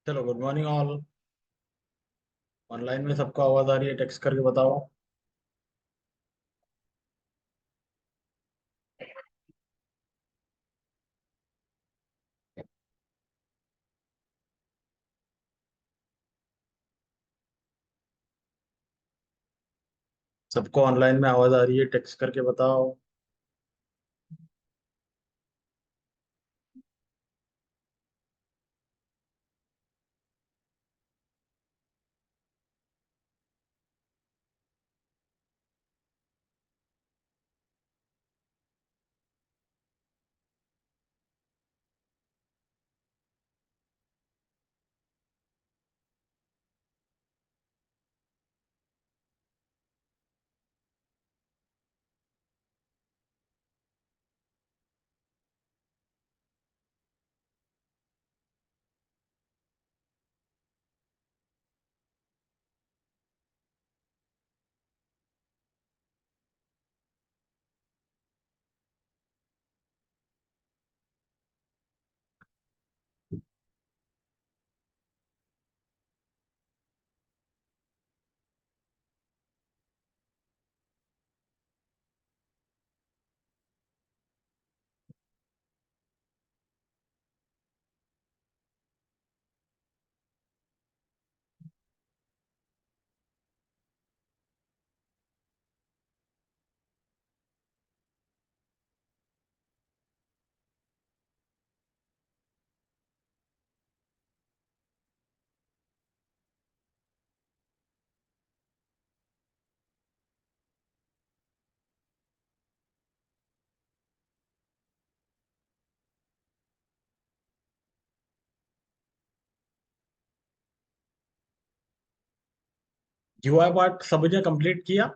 चलो, good morning all. Online में सबको आवाज आ रही है? टेक्स्ट करके बताओ। सबको ऑनलाइन में आवाज आ रही है? टेक्स्ट करके बताओ। यूआई पार्ट सबने कंप्लीट किया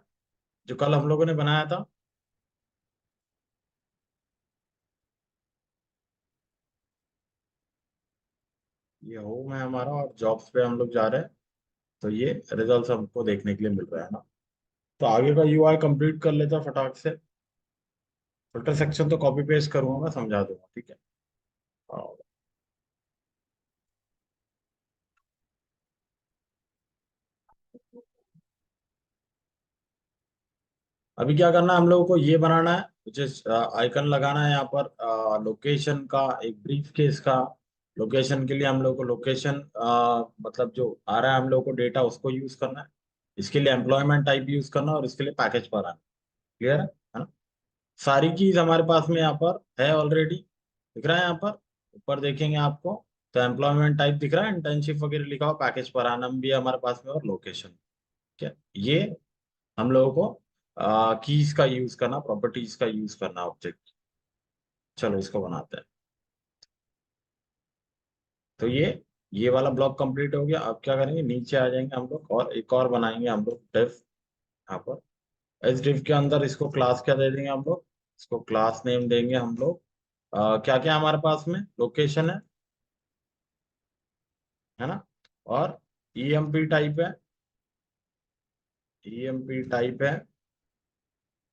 जो कल हम लोगों ने बनाया था? ये होम है हमारा और जॉब्स पे हम लोग जा रहे हैं। तो ये रिजल्ट हमको देखने के लिए मिल रहा है ना। तो आगे का यूआई कंप्लीट कर लेता फटाक से। फिल्टर सेक्शन तो कॉपी पेस्ट करूंगा, मैं समझा दूंगा, ठीक है। हाँ। अभी क्या करना है हम लोगों को, ये बनाना है मुझे। आइकन लगाना है यहाँ पर लोकेशन का, एक ब्रीफ केस का। लोकेशन के लिए हम लोग को लोकेशन मतलब जो आ रहा है हम लोग को डेटा, उसको यूज करना है। इसके लिए एम्प्लॉयमेंट टाइप यूज करना है और इसके लिए पैकेज पर आना। क्लियर है ना? सारी चीज हमारे पास में यहाँ पर है ऑलरेडी। दिख रहा है यहाँ पर? ऊपर देखेंगे आपको तो एम्प्लॉयमेंट टाइप दिख रहा है, इंटर्नशिप वगैरह लिखा हुआ, पैकेज पर आनम भी है हमारे पास में, और लोकेशन। क्या ये हम लोगों को कीज का यूज करना, प्रॉपर्टीज का यूज करना ऑब्जेक्ट। चलो इसको बनाते हैं। तो ये वाला ब्लॉक कंप्लीट हो गया। अब क्या करेंगे, नीचे आ जाएंगे हम लोग और एक और बनाएंगे हम लोग डिफ। यहाँ पर इस डिफ के अंदर इसको क्लास क्या दे देंगे हम लोग? इसको क्लास नेम देंगे हम लोग। क्या क्या हमारे पास में लोकेशन है ना? और ईएमपी टाइप है। ईएमपी टाइप है।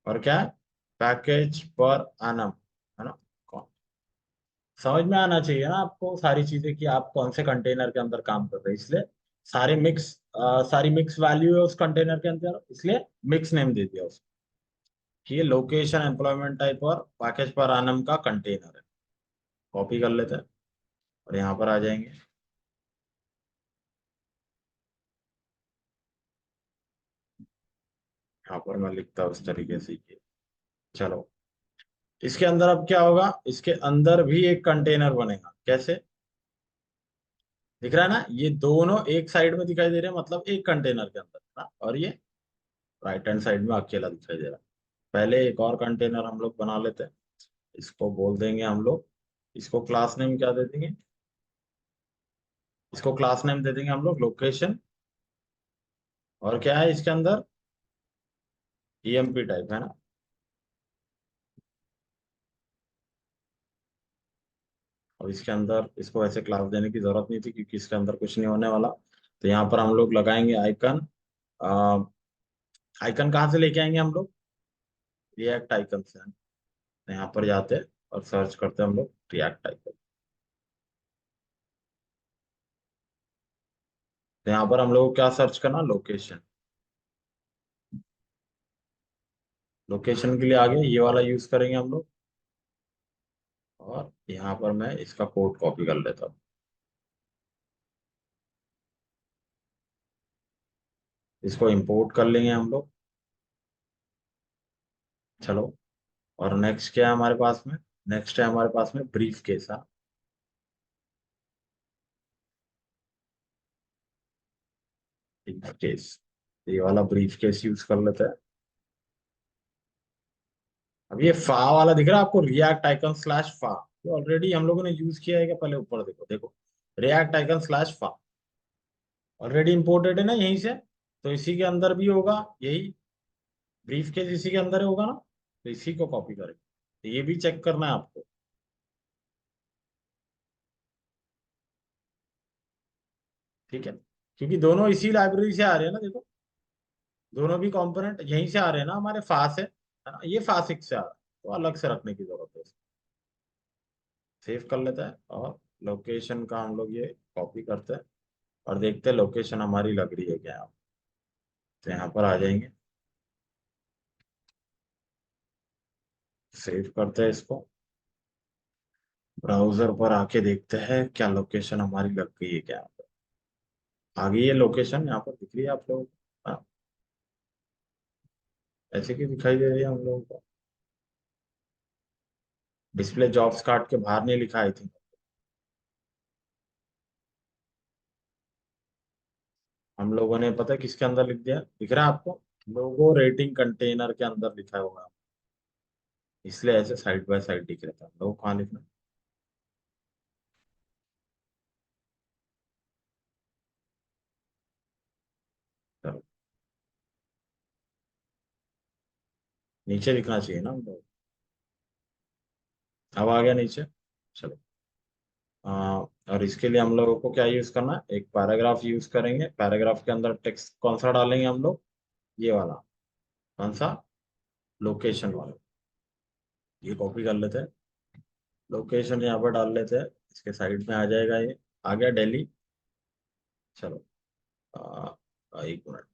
और क्या है? पैकेज पर एनम, है ना? समझ में आना चाहिए ना आपको सारी चीजें कि आप कौन से कंटेनर के अंदर काम कर रहे हैं, इसलिए सारे मिक्स सारी मिक्स वैल्यू है उस कंटेनर के अंदर, इसलिए मिक्स नेम दे दिया उसको कि ये लोकेशन, एम्प्लॉयमेंट टाइप और पैकेज पर आनम का कंटेनर है। कॉपी कर लेते हैं और यहाँ पर आ जाएंगे। यहाँ पर मैं लिखता हूँ इस तरीके से ये। चलो, इसके अंदर अब क्या होगा, इसके अंदर भी एक कंटेनर बनेगा। कैसे? दिख रहा है ना, ये दोनों एक साइड में दिखाई दे रहे हैं, मतलब एक कंटेनर के अंदर ना, और ये राइट हैंड साइड में अकेला दिखाई दे रहा है। पहले एक और कंटेनर हम लोग बना लेते हैं। इसको बोल देंगे हम लोग, इसको क्लास नेम क्या दे देंगे? इसको क्लास नेम दे देंगे हम लोग लोकेशन। और क्या है इसके अंदर? ईएमपी टाइप, है ना? और इसके अंदर इसको ऐसे क्लास देने की जरूरत नहीं थी क्योंकि इसके अंदर कुछ नहीं होने वाला। तो यहाँ पर हम लोग लगाएंगे आइकन। आइकन कहाँ से लेके आएंगे हम लोग? रिएक्ट आइकन से। तो यहाँ पर जाते हैं और सर्च करते हैं हम लोग रिएक्ट आइकन। तो यहाँ पर हम लोग को क्या सर्च करना, लोकेशन। लोकेशन के लिए आगे ये वाला यूज करेंगे हम लोग। और यहाँ पर मैं इसका कोड कॉपी कर लेता हूँ। इसको इंपोर्ट कर लेंगे हम लोग। चलो। और नेक्स्ट क्या है हमारे पास में? नेक्स्ट है हमारे पास में ब्रीफ केस। हाँ, ब्रीफ केस। ये वाला ब्रीफ केस यूज कर लेते हैं। अब ये फा वाला दिख रहा है आपको, रिएक्ट आइकन स्लैश फा। ये ऑलरेडी हम लोगों ने यूज किया है क्या? पहले ऊपर देखो, देखो रिएक्ट आइकन स्लैश फा ऑलरेडी इंपोर्टेड है ना यहीं से। तो इसी के अंदर भी होगा यही, ब्रीफ केस इसी के अंदर होगा ना, तो इसी को कॉपी करेंगे। तो ये भी चेक करना है आपको। ठीक है, क्योंकि दोनों इसी लाइब्रेरी से आ रहे हैं ना, देखो दोनों भी कंपोनेंट यहीं से आ रहे हैं ना हमारे, फा से है ना, ये फा सिक्स से आ रहा है। तो अलग से रखने की जरूरत है। सेव कर लेते हैं और लोकेशन का हम लोग ये कॉपी करते हैं और देखते हैं लोकेशन हमारी लग रही है क्या यहाँ। तो यहाँ पर आ जाएंगे, सेव करते हैं इसको, ब्राउजर पर आके देखते हैं क्या लोकेशन हमारी लग गई है क्या यहाँ पर। आ गई है लोकेशन, यहाँ पर दिख रही है आप लोगों को। हाँ, ऐसे क्यों दिखाई दे रही है हम लोगों को? डिस्प्ले जॉब्स काट के बाहर नहीं लिखा आई थी। हम लोगों ने पता है किसके अंदर लिख दिया, दिख रहा है आपको? लोगो रेटिंग कंटेनर के अंदर लिखा होगा, इसलिए ऐसे साइड बाय साइड दिख रहा था। लोग कहाँ लिखना? चलो, नीचे लिखना चाहिए ना हम लोग। अब आ गया नीचे। चलो। और इसके लिए हम लोगों को क्या यूज करना है? एक पैराग्राफ यूज करेंगे। पैराग्राफ के अंदर टेक्स्ट कौन सा डालेंगे हम लोग? ये वाला। कौन सा? लोकेशन वाला। ये कॉपी कर लेते हैं, लोकेशन यहाँ पर डाल लेते हैं। इसके साइड में आ जाएगा ये। आ गया दिल्ली। चलो। एक मिनट।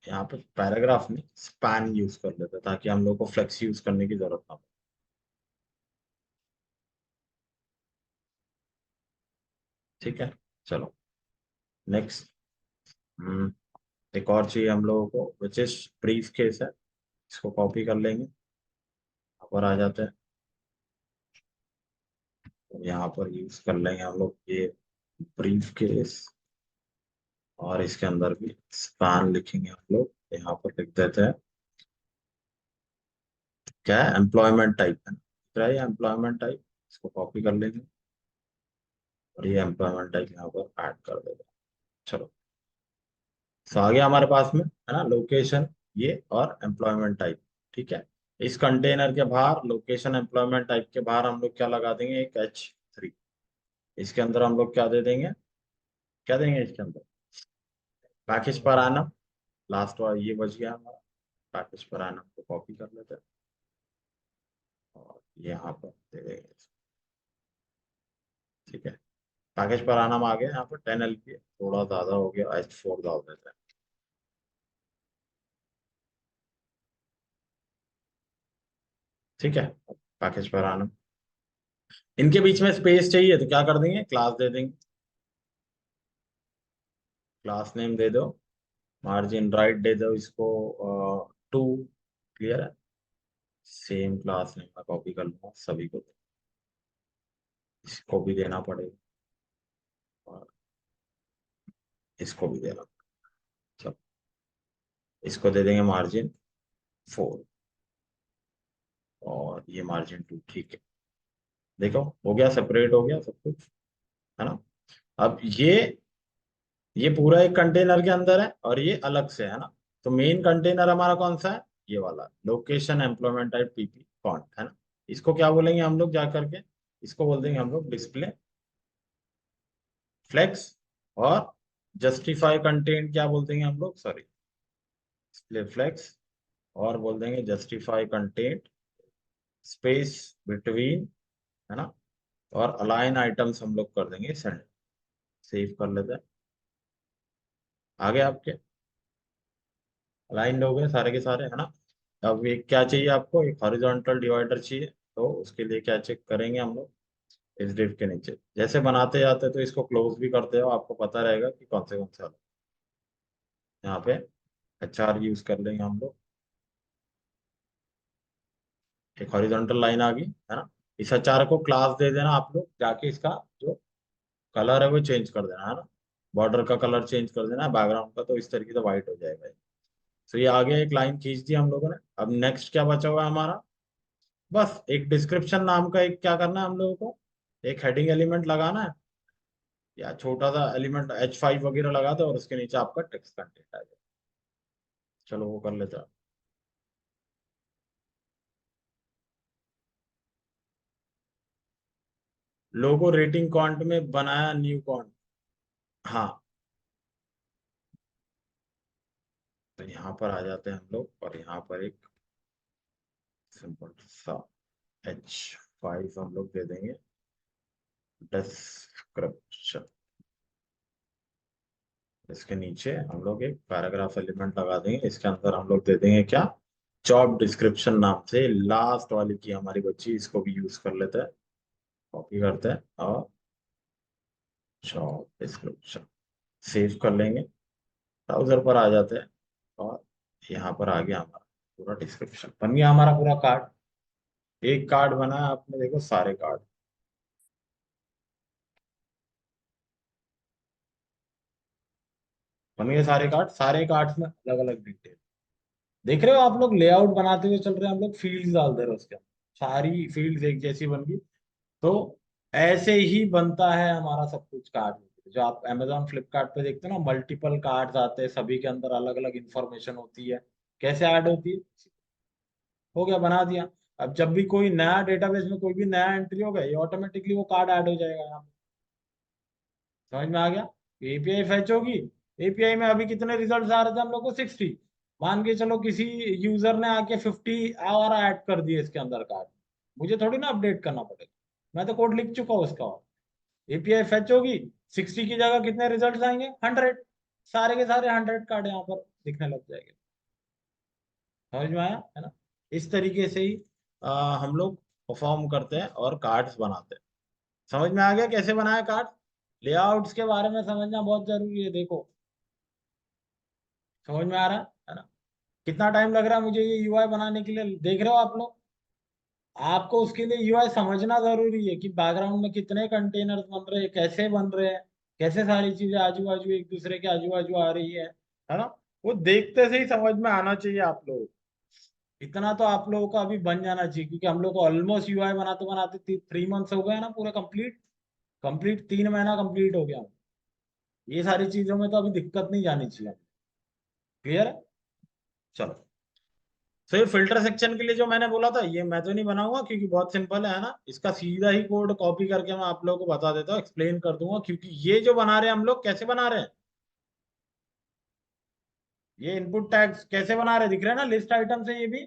यहाँ पे पैराग्राफ में स्पैन यूज कर लेते हैं ताकि हम लोग को फ्लेक्स यूज करने की जरूरत ना पड़े। ठीक है। चलो। नेक्स्ट। एक और चाहिए हम लोगों को, विच इज ब्रीफ केस है। इसको कॉपी कर लेंगे, यहाँ पर आ जाते हैं। तो यहाँ पर यूज कर लेंगे हम लोग ये ब्रीफ केस। और इसके अंदर भी स्पैन लिखेंगे हम लोग। यहाँ पर लिख देते हैं क्या है, एम्प्लॉयमेंट टाइप है, दिख रहा है एम्प्लॉयमेंट टाइप। इसको कॉपी कर लेंगे और ये एम्प्लॉयमेंट टाइप यहाँ पर ऐड कर देते हैं। चलो। तो आ गया हमारे पास में है ना, लोकेशन ये और एम्प्लॉयमेंट टाइप। ठीक है। इस कंटेनर के बाहर, लोकेशन एम्प्लॉयमेंट टाइप के बाहर हम लोग क्या लगा देंगे? एक H3। इसके अंदर हम लोग क्या दे देंगे? क्या देंगे इसके अंदर? पैकेज पर आना। लास्ट वाला ये बच गया हमारा। पैकेज पर आना को कॉपी कर लेते हैं और यहाँ पर दे देंगे। ठीक है। पैकेज पर आना में आ गया, यहाँ पर 10 LPA थोड़ा ज्यादा हो गया, H4 डाल देते हैं। ठीक है। पैकेज पर आना, इनके बीच में स्पेस चाहिए तो क्या कर देंगे? क्लास दे देंगे। क्लास नेम दे दो, मार्जिन राइट दे दो इसको 2। क्लियर है। सेम क्लास नेम मैं कॉपी कर लूंगा सभी को। इसको भी देना पड़ेगा और इसको भी देना। चलो। इसको दे देंगे मार्जिन 4 और ये मार्जिन 2। ठीक है। देखो हो गया, सेपरेट हो गया सब कुछ, है ना। अब ये पूरा एक कंटेनर के अंदर है और ये अलग से है ना। तो मेन कंटेनर हमारा कौन सा है? ये वाला, location employment type PP font है ना। इसको क्या बोलेंगे हम लोग जा करके? इसको बोल देंगे हम लोग डिस्प्ले फ्लेक्स। और जस्टिफाई कंटेंट क्या बोल देंगे हम लोग? Sorry, display flex. और बोल देंगे जस्टिफाई कंटेंट स्पेस बिटवीन, है ना। और अलाइन आइटम्स हम लोग कर देंगे सेंड। सेव कर लेते हैं। आगे आपके अलाइन हो गए सारे के सारे, है ना। अब एक क्या चाहिए आपको, एक हॉरिजॉन्टल डिवाइडर चाहिए, तो उसके लिए क्या चेक करेंगे हम लोग, इस डिव के नीचे जैसे बनाते जाते तो इसको क्लोज भी करते हो, आपको पता रहेगा कि कौन से वाले। यहाँ पे HR यूज कर लेंगे हम लोग। एक हॉरिजॉन्टल लाइन आ गई, है ना। इस HR को क्लास दे देना आप लोग, जाके इसका जो कलर है वो चेंज कर देना, है ना। बॉर्डर का कलर चेंज कर देना बैकग्राउंड का, तो इस तरीके से व्हाइट हो जाएगा। तो ये आगे एक लाइन खींच दी हम लोगों ने। अब नेक्स्ट क्या बचा हुआ है हमारा, बस एक डिस्क्रिप्शन नाम का एक क्या करना है हम लोगों को, एक हेडिंग एलिमेंट लगाना है, या छोटा सा एलिमेंट H5 वगैरह लगा दो, और उसके नीचे आपका टेक्स्ट कंटेंट आ जाए। चलो वो कर लेते हैं। लोगो रेटिंग कॉन्ट में बनाया न्यू कॉन्ट। हाँ, तो यहाँ पर आ जाते हैं हम लोग, और यहाँ पर एक सिंपल सा H5 हम लोग दे देंगे, डिस्क्रिप्शन। इसके नीचे हम लोग एक पैराग्राफ एलिमेंट लगा देंगे, इसके अंदर हम लोग दे देंगे क्या, जॉब डिस्क्रिप्शन नाम से। लास्ट वाली की हमारी बच्ची, इसको भी यूज कर लेते हैं, कॉपी करते हैं और जॉब डिस्क्रिप्शन सेव कर लेंगे। ब्राउजर पर आ जाते हैं, और यहाँ पर आ गया हमारा पूरा डिस्क्रिप्शन, बन गया हमारा पूरा कार्ड। एक कार्ड बना है आपने, देखो सारे कार्ड बन गए, सारे कार्ड, सारे कार्ड्स में अलग अलग डिटेल। देख रहे हो आप लोग, लेआउट बनाते हुए चल रहे हैं हम लोग, फील्ड्स डाल दे रहे हैं उसके अंदर, सारी फील्ड्स एक जैसी बन गई। तो ऐसे ही बनता है हमारा सब कुछ कार्ड। जो आप Amazon फ्लिपकार्ट पे देखते हो ना, मल्टीपल कार्ड्स आते हैं, सभी के अंदर अलग अलग इंफॉर्मेशन होती है, कैसे ऐड होती है, हो गया, बना दिया। अब जब भी कोई नया डेटाबेस में कोई भी नया एंट्री होगा, ये ऑटोमेटिकली वो कार्ड ऐड हो जाएगा यहाँ पे। समझ में आ गया। API फेच होगी, API में अभी कितने रिजल्ट्स आ रहे थे हम लोग को, 60। मान के चलो किसी यूजर ने आके 50 और ऐड कर दिए इसके अंदर कार्ड, मुझे थोड़ी ना अपडेट करना पड़ेगा, मैं तो कोड लिख चुका हूँ उसका। API फेच होगी, 60 की जगह कितने रिजल्ट आएंगे, 100। सारे के सारे 100 कार्ड यहाँ पर दिखने लग जाएंगे। समझ में आया, है ना। इस तरीके से ही हम लोग परफॉर्म करते हैं और कार्ड्स बनाते हैं। समझ में आ गया कैसे बनाया कार्ड। लेआउट्स के बारे में समझना बहुत जरूरी है, देखो समझ में आ रहा है ना। कितना टाइम लग रहा है मुझे ये UI बनाने के लिए, देख रहे हो आप लोग। आपको उसके लिए UI समझना जरूरी है कि बैकग्राउंड में कितने कंटेनर्स बन रहे हैं, कैसे बन रहे हैं, कैसे सारी चीजें आजू बाजू एक दूसरे के आजू बाजू आ रही है ना। वो देखते से ही समझ में आना चाहिए आप लोगों को। इतना तो आप लोगों का अभी बन जाना चाहिए, क्योंकि हम लोग को ऑलमोस्ट UI बनाते बनाते 3 मंथ्स हो गए ना पूरे कंप्लीट। कंप्लीट 3 महीना कंप्लीट हो गया। ये सारी चीजों में तो अभी दिक्कत नहीं जानी चाहिए। क्लियर है। चलो, तो ये फिल्टर सेक्शन के लिए जो मैंने बोला था, ये मैं तो नहीं बनाऊंगा क्योंकि बहुत सिंपल है ना। इसका सीधा ही कोड कॉपी करके मैं आप लोगों को बता देता हूँ, एक्सप्लेन कर दूंगा, क्योंकि ये जो बना रहे हैं हम लोग, कैसे बना रहे हैं, ये इनपुट टैग्स कैसे बना रहे हैं, दिख रहे हैं ना, लिस्ट आइटम से। ये भी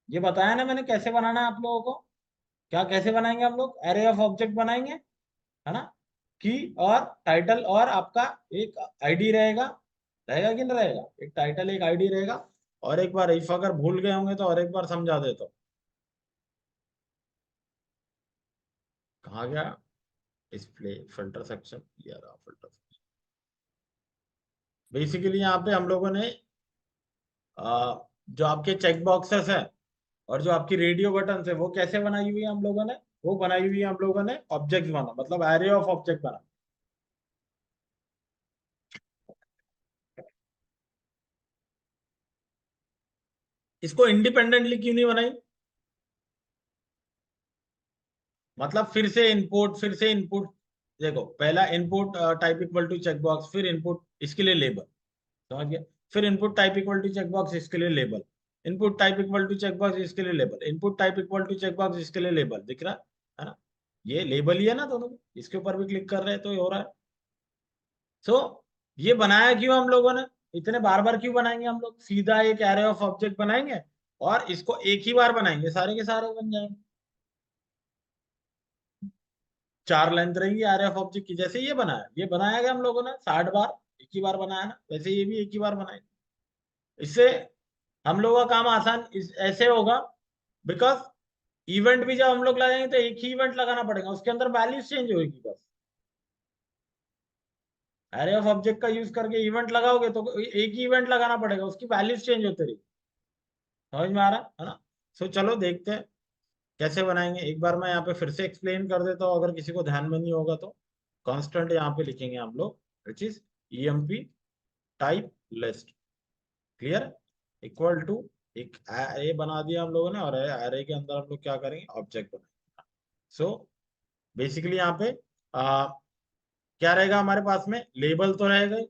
ये बताया ना मैंने कैसे बनाना है आप लोगों को। क्या कैसे बनाएंगे हम लोग, एरे ऑफ ऑब्जेक्ट बनाएंगे, है ना। की और टाइटल, और आपका एक ID रहेगा, रहेगा कि नहीं रहेगा, एक टाइटल एक ID रहेगा। और एक बार इफ अगर भूल गए होंगे तो और एक बार समझा देता हूँ। कहाँ गया डिस्प्ले फिल्टर सेक्शन, ये रहा फिल्टर। बेसिकली यहाँ पे हम लोगों ने जो आपके चेक बॉक्सेस है और जो आपकी रेडियो बटन है, वो कैसे बनाई हुई है हम लोगों ने, वो बनाई हुई है हम लोगों ने ऑब्जेक्ट बना, मतलब एरे ऑफ ऑब्जेक्ट बना। इसको इंडिपेंडेंटली क्यों नहीं बनाई, मतलब फिर से इनपुट देखो, पहला input type equal to checkbox, फिर इनपुट इसके लिए लेबल, समझ गया। फिर input type equal to checkbox, इसके लिए label. Input type equal to checkbox, इसके लिए label. Input type equal to checkbox, इसके लिए लेबल, दिख रहा है ना। ये लेबल ही है ना दोनों में, इसके ऊपर भी क्लिक कर रहे हैं तो ये हो रहा है। सो ये बनाया क्यों हम लोगों ने, इतने बार बार क्यों बनाएंगे हम लोग, सीधा एक एरे ऑफ ऑब्जेक्ट बनाएंगे और इसको एक ही बार बनाएंगे, सारे के सारे बन जाएंगे। 4 लेंथ रहेंगी एरे ऑफ ऑब्जेक्ट की, जैसे ये बनाया गया हम लोगों ने 60 बार, एक ही बार बनाया ना, वैसे ये भी एक ही बार बनाए। इससे हम लोगों का काम आसान ऐसे होगा, बिकॉज इवेंट भी जब हम लोग लगाएंगे तो एक ही इवेंट लगाना पड़ेगा, उसके अंदर वैल्यूज चेंज होगी बस। एरे ऑफ ऑब्जेक्ट का यूज करके इवेंट लगाओगे तो एक ही इवेंट लगाना पड़ेगा, उसकी वैल्यूज चेंज होते रहेगी। समझ में आ रहा है ना? सो चलो देखते हैं कैसे बनाएंगे। एक बार मैं यहाँ पे फिर से एक्सप्लेन कर देता हूँ, अगर किसी को ध्यान में नहीं होगा तो। कांस्टेंट यहाँ पे लिखेंगे हम लोग, which is EMP type list, clear, equal to एक एरे बना दिया हम लोगों ने, और एरे के अंदर हम लोग क्या करेंगे, ऑब्जेक्ट बनाएंगे। सो बेसिकली यहाँ पे क्या रहेगा हमारे पास में, लेबल तो रहेगा ही,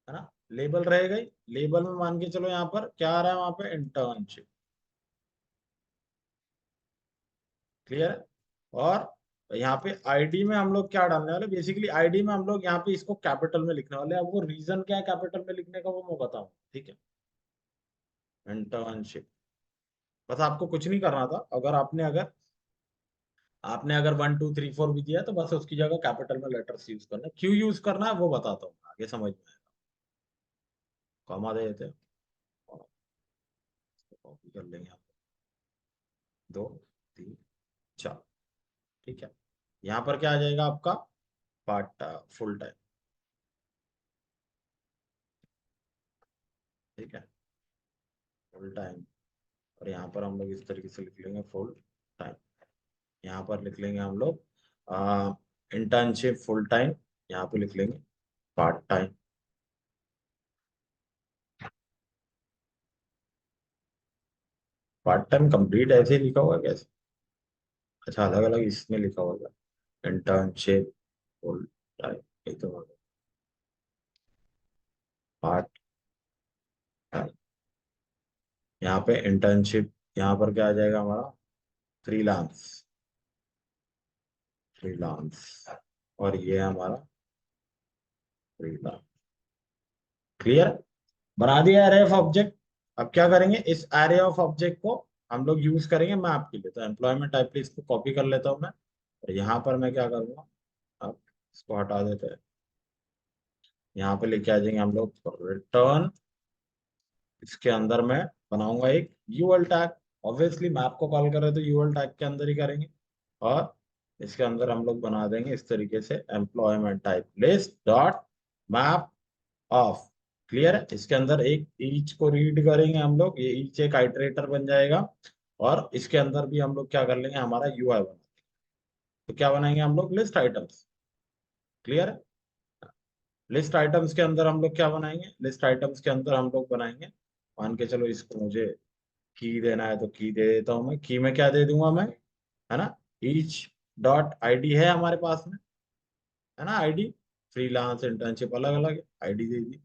है ना, लेबल रहेगा ही। लेबल में मान के चलो यहाँ पर क्या आ रहा है, वहां पे इंटर्नशिप, क्लियर है। और यहाँ पे आईडी में हम लोग क्या डालने वाले, बेसिकली आईडी में हम लोग यहाँ पे इसको कैपिटल में लिखने वाले हैं। अब वो रीजन क्या है कैपिटल में लिखने का वो मैं बताऊँ, ठीक है। इंटर्नशिप, बस आपको कुछ नहीं करना था, अगर आपने अगर 1 2 3 4 भी दिया तो बस उसकी जगह कैपिटल में लेटर्स यूज करना है। क्यों यूज करना है वो बताता हूँ आगे, समझ में आएगा। कॉमा दे देते हैं, कॉपी कर लेंगे आप, 2 3 4, ठीक है। यहाँ पर क्या आ जाएगा आपका, पार्ट फुल टाइम, ठीक है, फुल टाइम। और यहाँ पर हम लोग इस तरीके से लिख लेंगे फुल टाइम। यहाँ पर लिख लेंगे हम लोग इंटर्नशिप फुल टाइम, यहाँ पे लिख लेंगे part time. Part time complete ऐसे ही लिखा हुआ है कैसे, अच्छा अलग अलग इसमें लिखा हुआ है, इंटर्नशिप फुल टाइम, ये तो पार्ट टाइम। यहाँ पे इंटर्नशिप, यहाँ पर क्या आ जाएगा हमारा, फ्रीलांस, फ्रीलांस, और ये है हमारा फ्रीलांस, क्लियर। बना दिया एरे ऑफ ऑब्जेक्ट। अब क्या करेंगे, इस एरे ऑफ ऑब्जेक्ट को हम लोग यूज करेंगे मैप के लिए। तो एम्प्लॉयमेंट टाइप इसको कॉपी कर लेता हूँ मैं, और यहाँ पर मैं क्या करूँगा, अब इसको हटा देते हैं। यहाँ पे लेके आ जाएंगे हम लोग रिटर्न, इसके अंदर मैं बनाऊंगा एक यूएल टैग। ऑब्वियसली मैप को कॉल कर रहे हैं तो यूएल टैग के अंदर ही करेंगे। और इसके अंदर हम लोग बना देंगे इस तरीके से, employment type list dot map of, clear है। इसके अंदर एक ईच को रीड करेंगे हम लोग, ये ईच एक आइटरेटर बन जाएगा। और इसके अंदर भी हम लोग क्या कर लेंगे, हमारा यूआई बना, तो क्या बनाएंगे हम लोग, लिस्ट आइटम्स, क्लियर है। लिस्ट आइटम्स के अंदर हम लोग क्या बनाएंगे, लिस्ट आइटम्स के अंदर हम लोग बनाएंगे, मान के चलो इसको मुझे की देना है तो की दे देता हूं मैं। की में क्या दे दूंगा मैं, है ना, ईच डॉट आईडी है हमारे पास में, है ना, आईडी, फ्रीलांस इंटर्नशिप अलग अलग आईडी दे दी।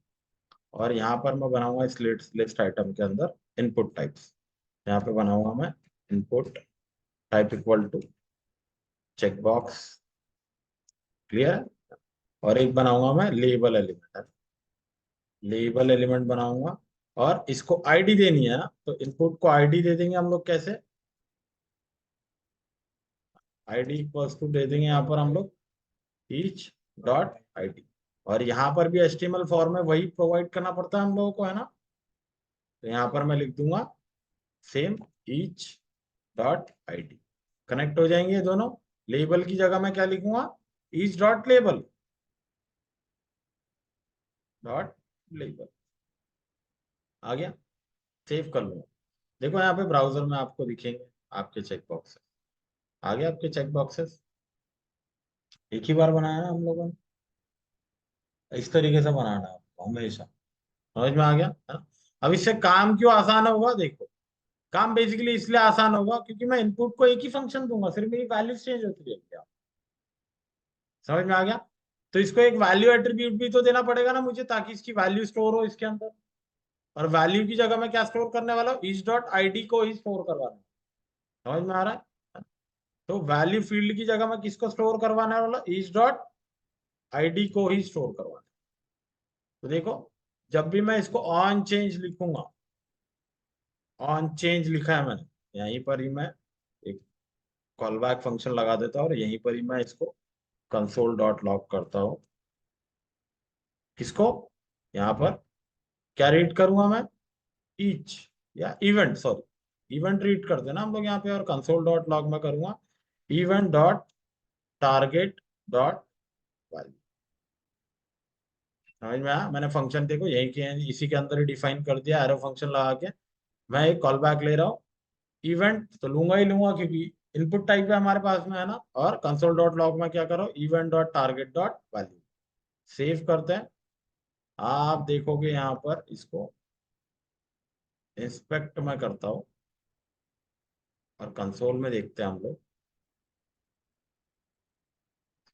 और यहाँ पर मैं बनाऊंगा इस लिस्ट लिस्ट आइटम के अंदर इनपुट टाइप्स, यहाँ पे बनाऊंगा मैं input type equal to checkbox, clear है। और एक बनाऊंगा मैं लेबल एलिमेंट, लेबल एलिमेंट बनाऊंगा, और इसको आईडी देनी है ना, तो इनपुट को आईडी दे देंगे हम लोग कैसे, आईडी इक्वल्स टू दे देंगे यहाँ पर हम लोग ईच डॉट आईडी। और यहाँ पर भी एचटीएमएल फॉर्म में वही प्रोवाइड करना पड़ता है हम लोगों को, है ना। तो यहाँ पर मैं लिख दूंगा same each dot ID, connect हो जाएंगे ये दोनों। लेबल की जगह मैं क्या लिखूंगा, each dot label, dot label, आ गया। सेव कर लूंगा। देखो यहाँ पे ब्राउजर में आपको दिखेंगे आपके चेक बॉक्सेस, आ गए आपके चेक बॉक्सेस। एक ही बार बनाया ना हम लोगों ने, इस तरीके से बनाना है आपको हमेशा। समझ में आ गया, है ना? अब इससे काम क्यों आसान होगा, देखो, काम बेसिकली इसलिए आसान होगा क्योंकि मैं इनपुट को एक ही फंक्शन दूंगा, सिर्फ मेरी वैल्यूज चेंज होती रहेगी। समझ में आ गया। तो इसको एक वैल्यू एट्रीब्यूट भी तो देना पड़ेगा ना मुझे, ताकि इसकी वैल्यू स्टोर हो इसके अंदर। और वैल्यू की जगह मैं क्या स्टोर करने वाला हूँ, इस डॉट आईडी को ही स्टोर करवाना है। समझ में आ रहा है। तो वैल्यू फील्ड की जगह मैं किसको स्टोर करवाने वाला, इस डॉट आईडी को ही स्टोर करवाना है। तो देखो, जब भी मैं इसको ऑन चेंज लिखूंगा, ऑन चेंज लिखा है मैंने, यहीं पर ही मैं एक कॉल बैक फंक्शन लगा देता हूँ, और यहीं पर ही मैं इसको कंसोल डॉट लॉग करता हूँ। किसको? यहाँ पर क्या रीड करूंगा मैं? ईच या इवेंट, सॉरी इवेंट रीड करते हैं ना हम लोग यहाँ पे, और कंसोल डॉट लॉग में करूंगा event dot target dot value. समझ में आया? मैंने फंक्शन देखो यही के इसी के अंदर ही डिफाइन कर दिया, एरो फंक्शन लगा के मैं एक कॉल बैक ले रहा हूँ। इवेंट तो लूंगा ही लूंगा क्योंकि इनपुट टाइप है हमारे पास में, है ना। और कंसोल डॉट लॉग में क्या करो, event dot target dot value. Save करते हैं। आप देखोगे यहाँ पर इसको इंस्पेक्ट मैं करता हूँ और कंसोल में देखते हैं हम लोग,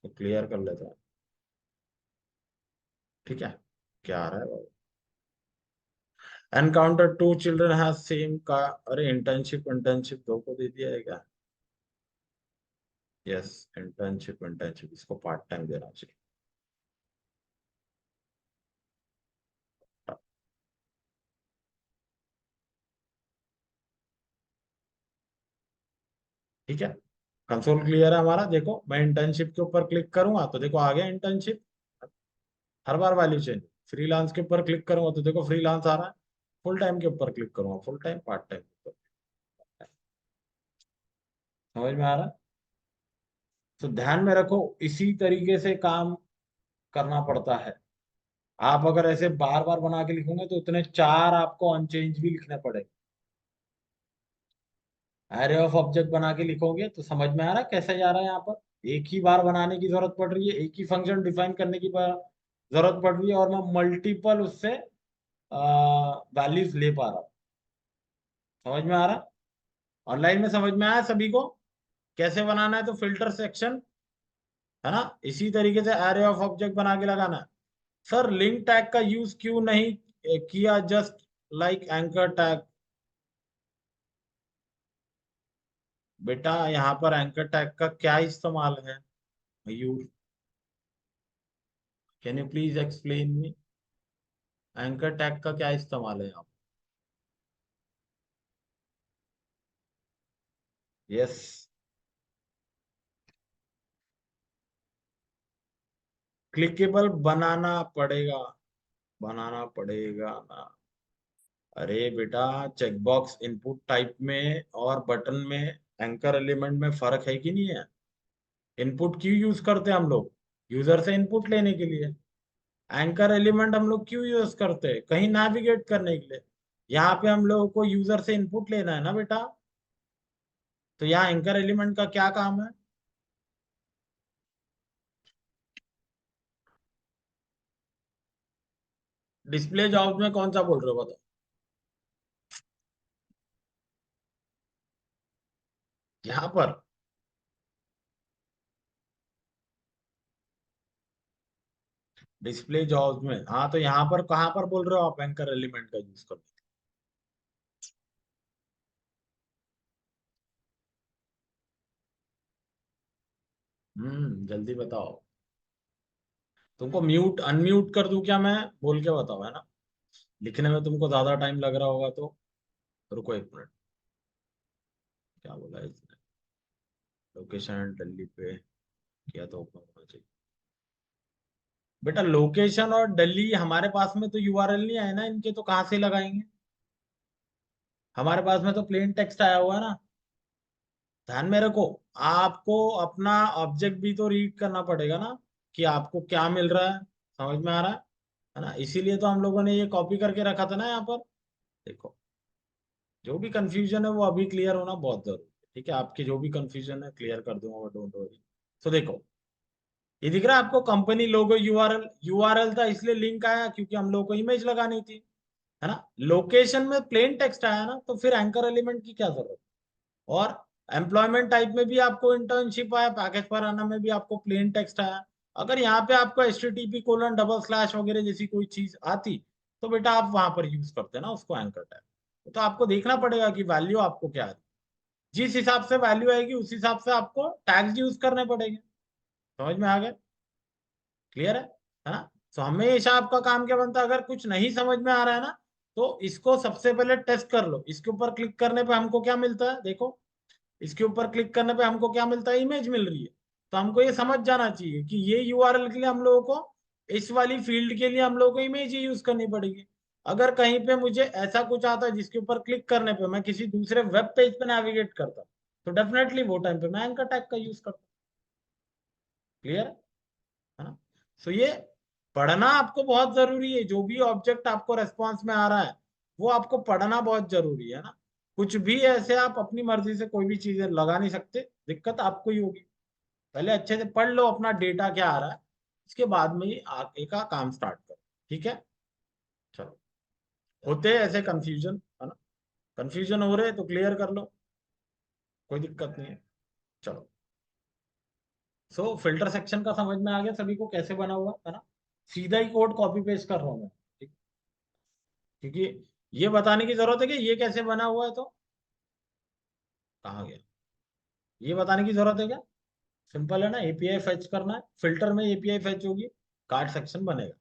तो क्लियर कर लेते हैं। ठीक है, क्या आ रहा है बाबू? Encounter to children has same का, अरे इंटर्नशिप इंटर्नशिप दो को दे दिया है क्या? यस, इंटर्नशिप इंटर्नशिप इसको पार्ट टाइम देना चाहिए। ठीक है, कंसोल क्लियर है हमारा। देखो मैं इंटर्नशिप के ऊपर क्लिक करूंगा तो देखो आ गया इंटर्नशिप। हर बार वैल्यू चेंज। फ्रीलांस के ऊपर क्लिक करूंगा तो देखो फ्रीलांस आ रहा है। फुल टाइम के ऊपर क्लिक करूंगा फुल टाइम, पार्ट टाइम के ऊपर। समझ में आ रहा है? तो ध्यान में रखो, इसी तरीके से काम करना पड़ता है। आप अगर ऐसे बार बार बना के लिखोगे तो उतने चार आपको अनचेंज भी लिखने पड़े। एरे ऑफ ऑब्जेक्ट बना के लिखोगे तो समझ में आ रहा है कैसे जा रहा है यहाँ पर। एक ही बार बनाने की जरूरत पड़ रही है, एक ही फंक्शन डिफाइन करने की जरूरत पड़ रही है, और मैं मल्टीपल उससे वैल्यूज ले पा रहा हूँ। समझ में आ रहा? ऑनलाइन में समझ में आया सभी को कैसे बनाना है? तो फिल्टर सेक्शन, है ना, इसी तरीके से एरे ऑफ ऑब्जेक्ट बना के लगाना है। सर लिंक टैग का यूज क्यों नहीं किया, जस्ट लाइक एंकर टैग? बेटा यहाँ पर एंकर टैग का क्या इस्तेमाल है Mayur? Can you please explain me? Anchor tag का क्या इस्तेमाल है यहाँ? यस, क्लिकेबल बनाना पड़ेगा, बनाना पड़ेगा ना। अरे बेटा, चेकबॉक्स इनपुट टाइप में और बटन में, एंकर एलिमेंट में फर्क है कि नहीं है? इनपुट क्यों यूज करते हैं हम लोग? यूजर से इनपुट लेने के लिए। एंकर एलिमेंट हम लोग क्यों यूज करते हैं? कहीं नेविगेट करने के लिए। यहाँ पे हम लोगों को यूजर से इनपुट लेना है ना बेटा। तो यहाँ एंकर एलिमेंट का क्या काम है? डिस्प्ले जॉब में कौन सा बोल रहे हो बताओ? यहाँ पर डिस्प्ले जॉब्स में, हाँ तो यहाँ पर कहाँ पर बोल रहे हो आप एंकर एलिमेंट का यूज करो? जल्दी बताओ। तुमको म्यूट अनम्यूट कर दूं क्या मैं? बोल के बताओ, है ना। लिखने में तुमको ज्यादा टाइम लग रहा होगा तो रुको एक मिनट। क्या बोला है इसने? लोकेशन दिल्ली पे किया तो ओपन होना चाहिए। बेटा लोकेशन और दिल्ली हमारे पास में तो यूआरएल नहीं है ना इनके, तो कहाँ से लगाएंगे? हमारे पास में तो प्लेन टेक्स्ट आया हुआ है ना। ध्यान में रखो, आपको अपना ऑब्जेक्ट भी तो रीड करना पड़ेगा ना, कि आपको क्या मिल रहा है। समझ में आ रहा है ना? इसीलिए तो हम लोगों ने ये कॉपी करके रखा था ना यहाँ पर। देखो, जो भी कंफ्यूजन है वो अभी क्लियर होना बहुत जरूरी है। ठीक है, आपके जो भी कंफ्यूजन है क्लियर कर दूंगा, डोंट वरी। तो देखो, ये दिख रहा है आपको कंपनी लोगो यूआरएल। यूआरएल था इसलिए लिंक आया क्योंकि हम लोग को इमेज लगानी थी, है ना। लोकेशन में प्लेन टेक्स्ट आया ना, तो फिर एंकर एलिमेंट की क्या जरूरत? और एम्प्लॉयमेंट टाइप में भी आपको इंटर्नशिप आया, पैकेज पर आना में भी आपको प्लेन टेक्स्ट आया। अगर यहाँ पे आपको HTTP:// वगैरह जैसी कोई चीज आती तो बेटा आप वहां पर यूज करते ना उसको एंकर टैग। तो आपको देखना पड़ेगा कि वैल्यू आपको क्या है। जिस हिसाब से वैल्यू आएगी उस हिसाब से आपको टैग्स यूज करने पड़ेंगे। समझ में आ गया? क्लियर है ना? तो हमेशा आपका काम क्या बनता है, अगर कुछ नहीं समझ में आ रहा है ना, तो इसको सबसे पहले टेस्ट कर लो। इसके ऊपर क्लिक करने पे हमको क्या मिलता है देखो। इसके ऊपर क्लिक करने पे हमको क्या मिलता है? इमेज मिल रही है। तो हमको ये समझ जाना चाहिए कि ये यूआरएल के लिए हम लोगों को इस वाली फील्ड के लिए हम लोग को इमेज ही यूज करनी पड़ेगी। अगर कहीं पे मुझे ऐसा कुछ आता है जिसके ऊपर क्लिक करने पे मैं किसी दूसरे वेब पेज पे नेविगेट करता, तो डेफिनेटली वो टाइम पे मैं एंकर टैग का यूज करता। क्लियर है ना? सो ये पढ़ना आपको बहुत जरूरी है। जो भी ऑब्जेक्ट आपको रेस्पॉन्स में आ रहा है वो आपको पढ़ना बहुत जरूरी है ना। कुछ भी ऐसे आप अपनी मर्जी से कोई भी चीजें लगा नहीं सकते, दिक्कत आपको ही होगी। पहले अच्छे से पढ़ लो अपना डेटा क्या आ रहा है, इसके बाद में ही आगे का काम स्टार्ट करो। ठीक है, चलो। होते हैं ऐसे कंफ्यूजन, है ना? कंफ्यूजन हो रहे तो क्लियर कर लो, कोई दिक्कत नहीं है। चलो, सो फिल्टर सेक्शन का समझ में आ गया सभी को कैसे बना हुआ है ना? सीधा ही कोड कॉपी पेस्ट कर रहा हूँ मैं, ठीक? क्योंकि ये बताने की जरूरत है कि ये कैसे बना हुआ है, तो कहाँ गया, ये बताने की जरूरत है क्या? सिंपल है ना, एपीआई फेच करना है, फिल्टर में एपीआई फेच होगी, कार्ड सेक्शन बनेगा।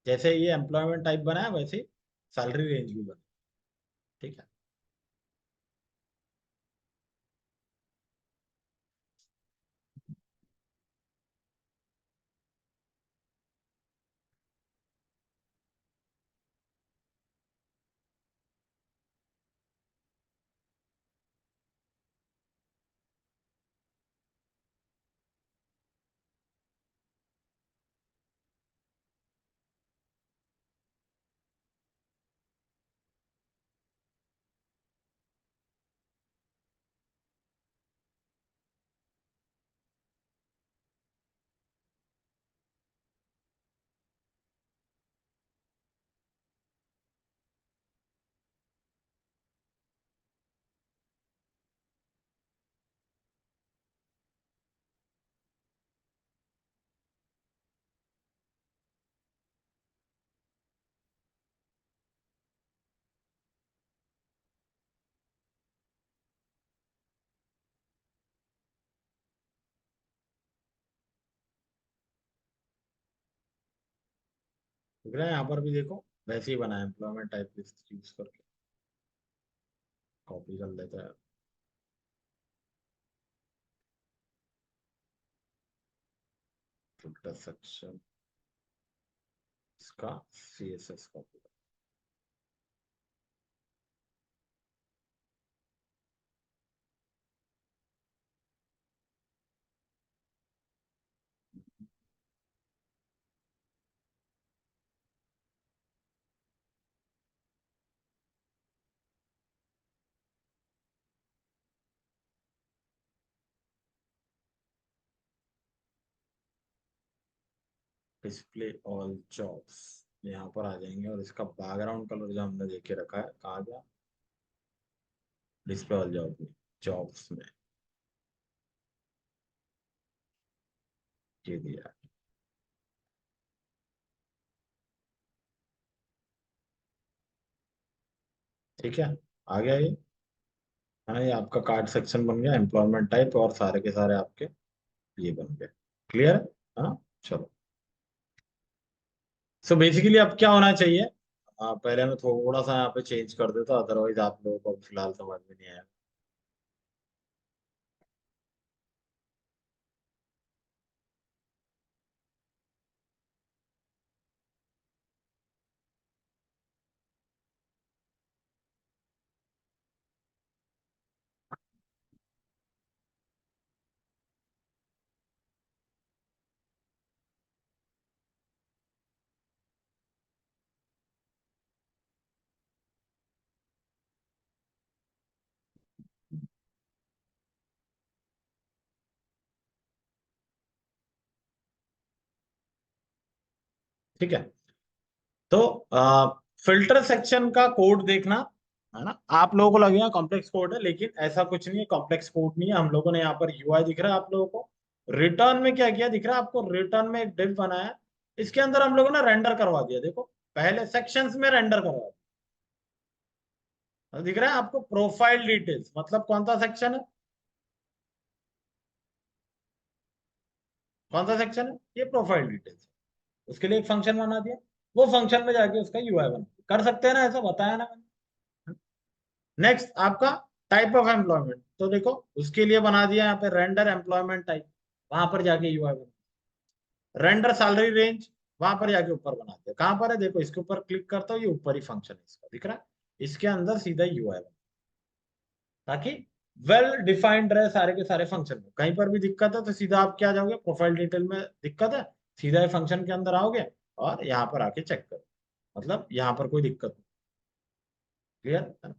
जैसे ये एम्प्लॉयमेंट टाइप बना है वैसे सैलरी रेंज भी बने। ठीक है, दिख रहा है यहाँ पर भी देखो, वैसे ही बना है एम्प्लॉयमेंट टाइप लिस्ट यूज करके। कॉपी कर लेते हैं, फिल्टर सेक्शन इसका CSS copy. Display all jobs यहाँ पर आ जाएंगे, और इसका बैकग्राउंड कलर जो हमने देखे रखा है कहाँ गया, डिस्प्ले ऑल जॉब में, जॉब्स में ये दिया। ठीक है, आ गया ये, है ना? ये आपका कार्ड सेक्शन बन गया, एम्प्लॉयमेंट टाइप और सारे के सारे आपके ये बन गए। क्लियर है? हाँ, चलो। सो बेसिकली अब क्या होना चाहिए, पहले मैं थोड़ा सा यहाँ पे चेंज कर देता, अदरवाइज आप लोगों को फिलहाल समझ में नहीं आया। ठीक है, तो फिल्टर सेक्शन का कोड देखना, है ना? आप लोगों को लगेगा कॉम्प्लेक्स कोड है, लेकिन ऐसा कुछ नहीं है, कॉम्प्लेक्स कोड नहीं है। हम लोगों ने यहाँ पर यूआई दिख रहा है आप लोगों को, रिटर्न में क्या किया दिख रहा है आपको, रिटर्न में एक डिव बनाया है, इसके अंदर हम लोगों ने रेंडर करवा दिया। देखो, पहले सेक्शंस में रेंडर करवा दिया, दिख रहा है आपको प्रोफाइल डिटेल्स, मतलब कौन सा सेक्शन है, कौन सा सेक्शन है, ये प्रोफाइल डिटेल्स। उसके लिए एक फंक्शन बना दिया, वो फंक्शन में जाके उसका यूआई बना, कर सकते हैं ना, ऐसा बताया ना मैंने। नेक्स्ट आपका टाइप ऑफ एम्प्लॉयमेंट, तो देखो उसके लिए बना दिया यहाँ पे रेंडर एम्प्लॉयमेंट टाइप, वहां पर जाके यूआई बना, रेंडर सैलरी रेंज, वहां पर जाके ऊपर बनाते हैं। कहां पर है देखो, इसके ऊपर क्लिक करता हूँ, ये ऊपर ही फंक्शन है इसका, दिख रहा है, इसके अंदर सीधा यूआई, ताकि वेल डिफाइंड रहे सारे के सारे फंक्शन में। कहीं पर भी दिक्कत है तो सीधा आप क्या जाओगे, प्रोफाइल डिटेल में दिक्कत है, सीधा ही फंक्शन के अंदर आओगे और यहाँ पर आके चेक करो, मतलब यहाँ पर कोई दिक्कत नहीं। क्लियर।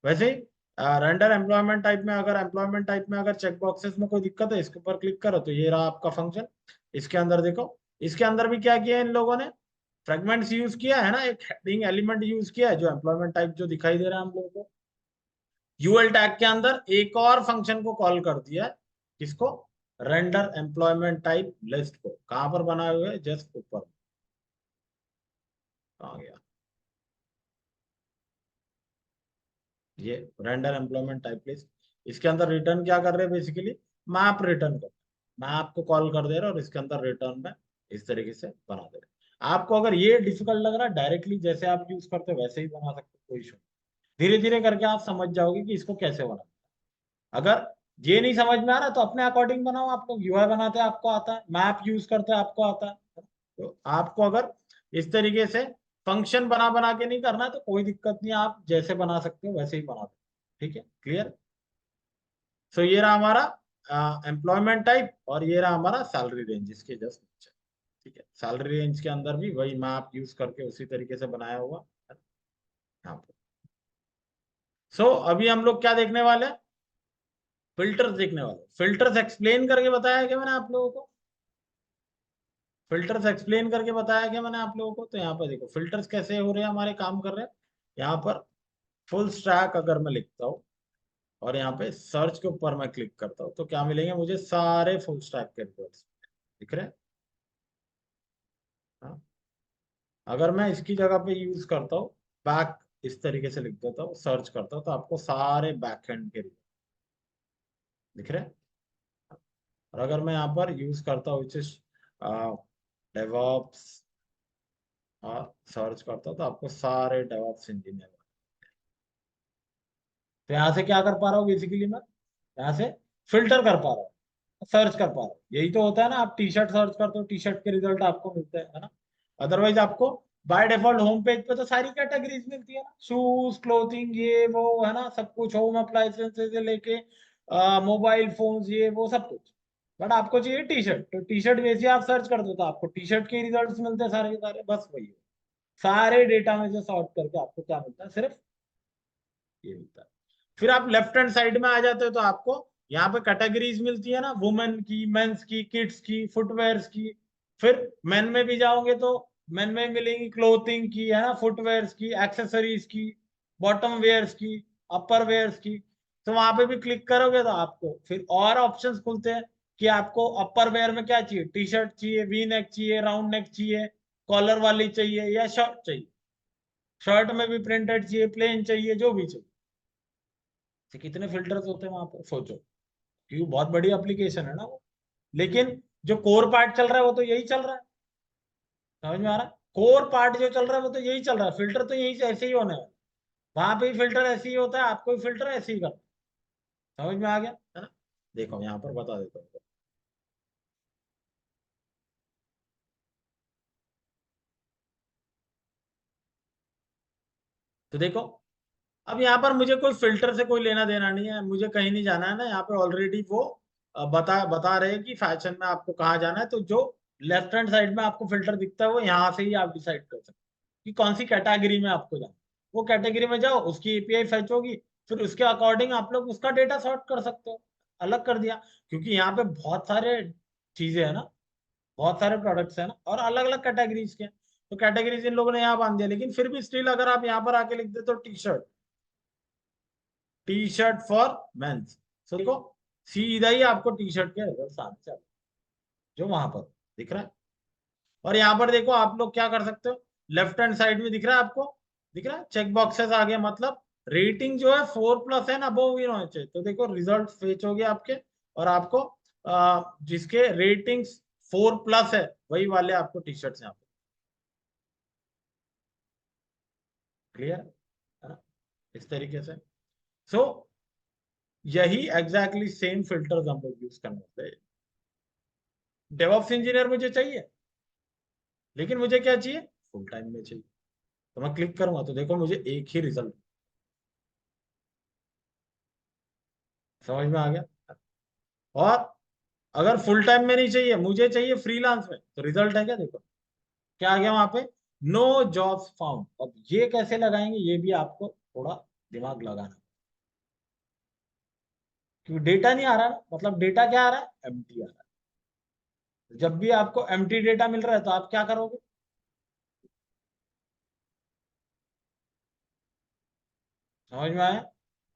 वैसे ही रेंडर एम्प्लॉयमेंट टाइप में, अगर एम्प्लॉयमेंट टाइप में अगर चेक बॉक्सेस में कोई दिक्कत है, इसके ऊपर क्लिक करो तो ये रहा आपका फंक्शन। इसके अंदर देखो, इसके अंदर भी क्या किया है इन लोगों ने, फ्रेगमेंट्स यूज किया है ना, एक हेडिंग एलिमेंट यूज किया है जो एम्प्लॉयमेंट टाइप जो दिखाई दे रहा है हम लोगों को। यूएल टैग के अंदर एक और फंक्शन को कॉल कर दिया है, किसको, रेंडर एम्प्लॉयमेंट टाइप लिस्ट को। कहां पर बनाए हुए, जस्ट ऊपर, आ गया ये रेंडर एम्प्लॉयमेंट टाइप लिस्ट। इसके अंदर रिटर्न क्या कर रहे हैं, बेसिकली मैप रिटर्न कर, मैप को कॉल कर दे रहे हैं और इसके अंदर रिटर्न में इस तरीके से बना दे रहे हैं। आपको अगर ये डिफिकल्ट लग रहा है, डायरेक्टली जैसे आप यूज करते हो वैसे ही बना सकते हो, कोई इशू। धीरे धीरे करके आप समझ जाओगे कि इसको कैसे बनाना। अगर ये नहीं समझ में आ रहा तो अपने अकॉर्डिंग बनाओ। आप लोग यूआई बनाते हैं आपको आता है, मैप यूज करते हैं आपको आता है, तो आपको अगर इस तरीके से फंक्शन बना बना के नहीं करना है तो कोई दिक्कत नहीं, आप जैसे बना सकते हो वैसे ही बना सकते हो। ठीक है, क्लियर। सो ये रहा हमारा एम्प्लॉयमेंट टाइप, और ये रहा हमारा सैलरी रेंज इसके जस्ट नीचे। ठीक है, सैलरी रेंज के अंदर भी वही मैप यूज करके उसी तरीके से बनाया हुआ है यहाँ पर। सो अभी हम लोग क्या देखने वाले हैं, फिल्टर्स देखने वाले। फिल्टर्स एक्सप्लेन करके बताया क्या मैंने आप लोगों को, फिल्टर्स एक्सप्लेन करके बताया क्या मैंने आप लोगों को। तो यहाँ पर देखो फिल्टर्स कैसे हो रहे हैं, हमारे काम कर रहे हैं। यहाँ पर फुल स्टैक अगर मैं लिखता हूँ और यहाँ पे सर्च के ऊपर मैं क्लिक करता हूँ तो क्या मिलेंगे मुझे, सारे फुल स्टैक के रिजल्ट्स दिख रहे हैं। हाँ? अगर मैं इसकी जगह पे यूज करता हूँ बैक, इस तरीके से लिख देता हूँ, सर्च करता हूँ, तो आपको सारे बैकएंड के रिजल्ट दिख रहे हैं। और अगर मैं यहाँ पर यूज करता हूँ डेवऑप्स और सर्च करता हूँ तो आपको सारे डेवऑप्स इंजीनियर, तो यहाँ से क्या कर पा रहा हूँ बेसिकली मैं, यहाँ से फिल्टर कर पा रहा हूँ, सर्च कर पा रहा हूँ। यही तो होता है ना, आप टी शर्ट सर्च करते हो टी शर्ट के रिजल्ट आपको मिलते हैं, है ना। अदरवाइज आपको बाय डिफॉल्ट होम पेज पे तो सारी कैटेगरीज मिलती है ना, शूज क्लोथिंग ये वो, है ना, सब कुछ, होम अप्लायंसेस से लेके मोबाइल फोन्स ये वो सब कुछ। बट आपको चाहिए टी शर्ट, तो टी शर्ट वैसे आप सर्च कर दो तो आपको टी शर्ट के रिजल्ट मिलते हैं सारे के सारे, बस वही है। सारे डेटा में से सॉर्ट करके आपको क्या मिलता है, सिर्फ ये मिलता है। फिर आप लेफ्ट हैंड साइड में आ जाते हो तो आपको यहाँ पे कैटेगरीज मिलती है ना, वुमेन की, मेंस की, किड्स की, फुटवेयर्स की। फिर मेन में भी जाओगे तो मेन में मिलेंगी क्लोथिंग की, है ना, फुटवेयर्स की, एक्सेसरीज की, बॉटम वेयर्स की, अपर वेयर्स की। तो वहां पे भी क्लिक करोगे तो आपको फिर और ऑप्शंस खुलते हैं कि आपको अपर वेयर में क्या चाहिए, टी शर्ट चाहिए, वी नेक चाहिए, राउंड नेक चाहिए, कॉलर वाली चाहिए या शर्ट चाहिए। शर्ट में भी प्रिंटेड चाहिए, प्लेन चाहिए, जो भी चाहिए। तो कितने फिल्टर्स होते हैं वहां पर सोचो, क्योंकि बहुत बड़ी एप्लीकेशन है ना वो। लेकिन जो कोर पार्ट चल रहा है वो तो यही चल रहा है, समझ में आ रहा है। कोर पार्ट जो चल रहा है वो तो यही चल रहा है, फिल्टर तो यही से ऐसे ही होने वाला। वहां पे भी फिल्टर ऐसे ही होता है, आपको भी फिल्टर ऐसे ही करना है। समझ में आ गया, है ना। देखो यहाँ पर बता देता हूँ। तो देखो, अब यहाँ पर मुझे कोई फिल्टर से कोई लेना देना नहीं है, मुझे कहीं नहीं जाना है ना, यहाँ पे ऑलरेडी वो बता बता रहे हैं कि फैशन में आपको कहाँ जाना है। तो जो लेफ्ट हैंड साइड में आपको फिल्टर दिखता है वो यहाँ से ही आप डिसाइड कर सकते हो कि कौन सी कैटेगरी में आपको जाना है। वो कैटेगरी में जाओ, उसकी एपीआई फेच होगी, फिर उसके अकॉर्डिंग आप लोग उसका डेटा सॉर्ट कर सकते हो। अलग कर दिया, क्योंकि यहाँ पे बहुत सारे चीजें है ना, बहुत सारे प्रोडक्ट्स है ना, और अलग अलग कैटेगरीज के हैं। तो कैटेगरीज इन लोगों ने यहाँ बांध दिया, लेकिन फिर भी स्टिल अगर आप यहाँ पर आके लिख दे तो T shirt, T shirt for mens, so देखो सीधा ही आपको टी शर्ट के रिजल्ट आने चाहिए जो वहां पर दिख रहा है। और यहाँ पर देखो आप लोग क्या कर सकते हो, लेफ्ट हैंड साइड में दिख रहा है आपको, दिख रहा है चेक बॉक्सेस आ गया, मतलब रेटिंग जो है 4+ है ना, अबव ही होना चाहिए। तो देखो रिजल्ट फेच हो गया आपके, और आपको जिसके रेटिंग्स 4+ है वही वाले आपको टी शर्ट्स यहाँ पे, क्लियर है ना, इस तरीके से। सो यही एग्जैक्टली सेम फिल्टर्स हम लोग यूज करने होते हैं। डेवऑप्स इंजीनियर मुझे चाहिए, लेकिन मुझे क्या चाहिए, फुल टाइम में चाहिए। तो मैं क्लिक करूंगा तो देखो मुझे एक ही रिजल्ट, समझ में आ गया। और अगर फुल टाइम में नहीं चाहिए, मुझे चाहिए फ्रीलांस में, तो रिजल्ट है क्या, देखो क्या आ गया वहां पे, नो जॉब्स फाउंड। अब ये कैसे लगाएंगे, ये भी आपको थोड़ा दिमाग लगाना, क्योंकि डेटा नहीं आ रहा ना, मतलब डेटा क्या आ रहा है, एम्प्टी आ रहा है। जब भी आपको एम्प्टी डेटा मिल रहा है तो आप क्या करोगे, समझ में आया।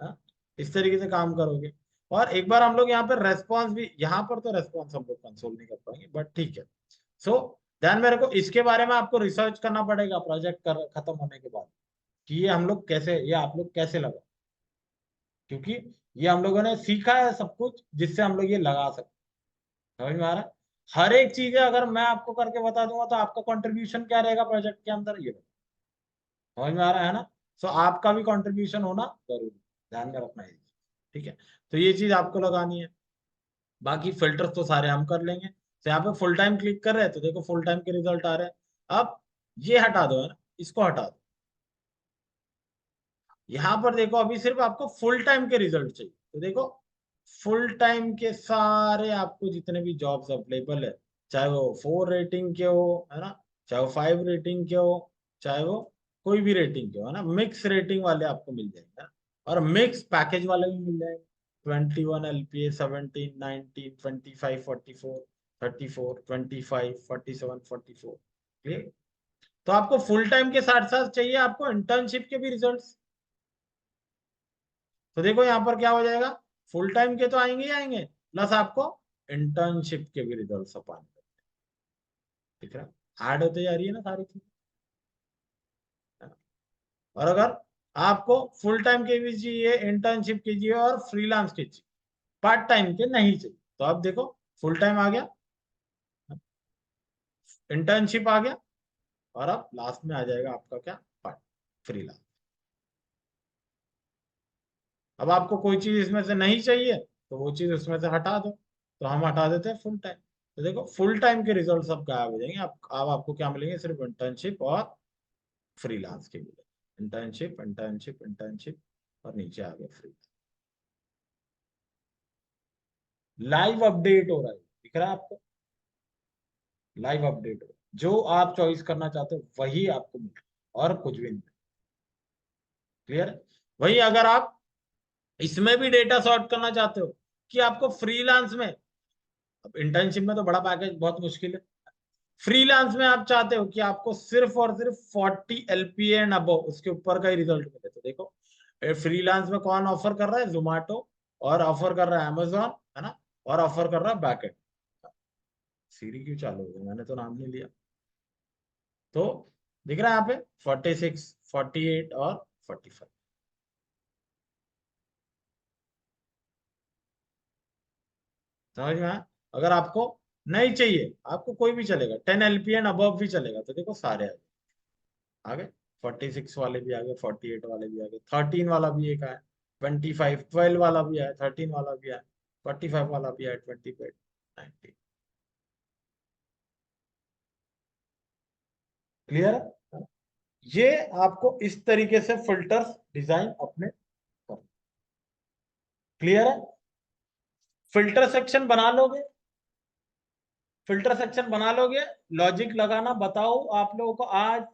हाँ? इस तरीके से काम करोगे। और एक बार हम लोग यहाँ पर रेस्पॉन्स भी, यहाँ पर तो रेस्पॉन्स हम लोग कंसोल नहीं कर पाएंगे, बट ठीक है। सो ध्यान मेरे को इसके बारे में आपको रिसर्च करना पड़ेगा प्रोजेक्ट कर खत्म होने के बाद, कि ये हम लोग कैसे, ये आप लोग कैसे लगा, क्योंकि ये हम लोगों ने सीखा है सब कुछ जिससे हम लोग ये लगा सकते हैं। समझ में आ रहा है। हर एक चीज अगर मैं आपको करके बता दूंगा तो आपका कंट्रीब्यूशन क्या रहेगा प्रोजेक्ट के अंदर, ये समझ में आ रहा है ना। सो आपका भी कंट्रीब्यूशन होना जरूरी, ध्यान में रखना है ये चीज, ठीक है। तो ये चीज आपको लगानी है। बाकी फिल्टर्स तो सारे हम कर लेंगे। तो यहाँ पे फुल टाइम क्लिक कर रहे हैं तो देखो फुल टाइम के रिजल्ट आ रहे हैं। अब ये हटा दो, है ना, इसको हटा दो। यहाँ पर देखो अभी सिर्फ आपको फुल टाइम के रिजल्ट चाहिए, तो देखो फुल टाइम के सारे आपको जितने भी जॉब्स अवेलेबल है, चाहे वो 4 रेटिंग के हो, है ना, चाहे वो 5 रेटिंग के हो, चाहे वो कोई भी रेटिंग के हो, है ना, मिक्स रेटिंग वाले आपको मिल जाएंगे, है ना? और मिक्स पैकेज वाले भी मिल जाएंगे। 21 LPA, 17, 19, 25, 44, 34, 34, 25, 47, 44। ठीक। तो आपको फुल टाइम के साथ साथ चाहिए आपको इंटर्नशिप के भी रिजल्ट्स। तो देखो यहाँ पर क्या हो जाएगा, फुल टाइम के तो आएंगे ही आएंगे, प्लस आपको इंटर्नशिप के भी रिजल्ट अपान, दिख रहा, ऐड होते जा रही है ना सारी चीज। और अगर आपको फुल टाइम के भी चाहिए, इंटर्नशिप कीजिए और फ्रीलांस के चाहिए, पार्ट टाइम के नहीं चाहिए, तो आप देखो फुल टाइम आ गया, इंटर्नशिप आ गया, और अब लास्ट में आ जाएगा आपका क्या, पार्ट, फ्रीलांस। अब आपको कोई चीज इसमें से नहीं चाहिए तो वो चीज उसमें से हटा दो, तो हम हटा देते हैं फुल टाइम। तो देखो फुल टाइम के रिजल्ट सब गायब हो जाएंगे, आप अब आपको क्या मिलेंगे, सिर्फ इंटर्नशिप और फ्रीलांस के मिलेंगे, इंटर्नशिप इंटर्नशिप इंटर्नशिप, और नीचे आ गया फ्री। लाइव अपडेट हो रहा है, दिख रहा है आपको, लाइव अपडेट हो रहा है। जो आप चॉइस करना चाहते हो वही आपको मिले, और कुछ भी नहीं। क्लियर है। वही अगर आप इसमें भी डेटा सॉर्ट करना चाहते हो, कि आपको फ्रीलांस में, अब इंटर्नशिप में तो बड़ा पैकेज बहुत मुश्किल है, फ्रीलांस में आप चाहते हो कि आपको सिर्फ और सिर्फ 40 LPA एंड अबव, उसके ऊपर का ही रिजल्ट मिले, तो देखो फ्रीलांस में कौन ऑफर कर रहा है, जोमेटो, और ऑफर कर रहा है अमेजोन, है ना, और ऑफर कर रहा है बैकेट। सीरी क्यों चालू हो गई, मैंने तो नाम नहीं लिया। तो दिख रहा है यहाँ पे 46, 48 और 45। समझ में आया। अगर आपको नहीं चाहिए, आपको कोई भी चलेगा, 10 LPA एंड अबव भी चलेगा, तो देखो सारे आ गए। 46 वाले भी आ गए, 48 वाले भी आ गए, 13 वाला भी एक आया, 25, 12 वाला भी आया, 13 वाला भी आया, 45 वाला भी आया, 25, 19। क्लियर है। ये आपको इस तरीके से फिल्टर्स डिजाइन अपने, क्लियर है। फिल्टर सेक्शन बना लोगे, फिल्टर सेक्शन बना लोगे, लॉजिक लगाना बताओ आप लोगों को आज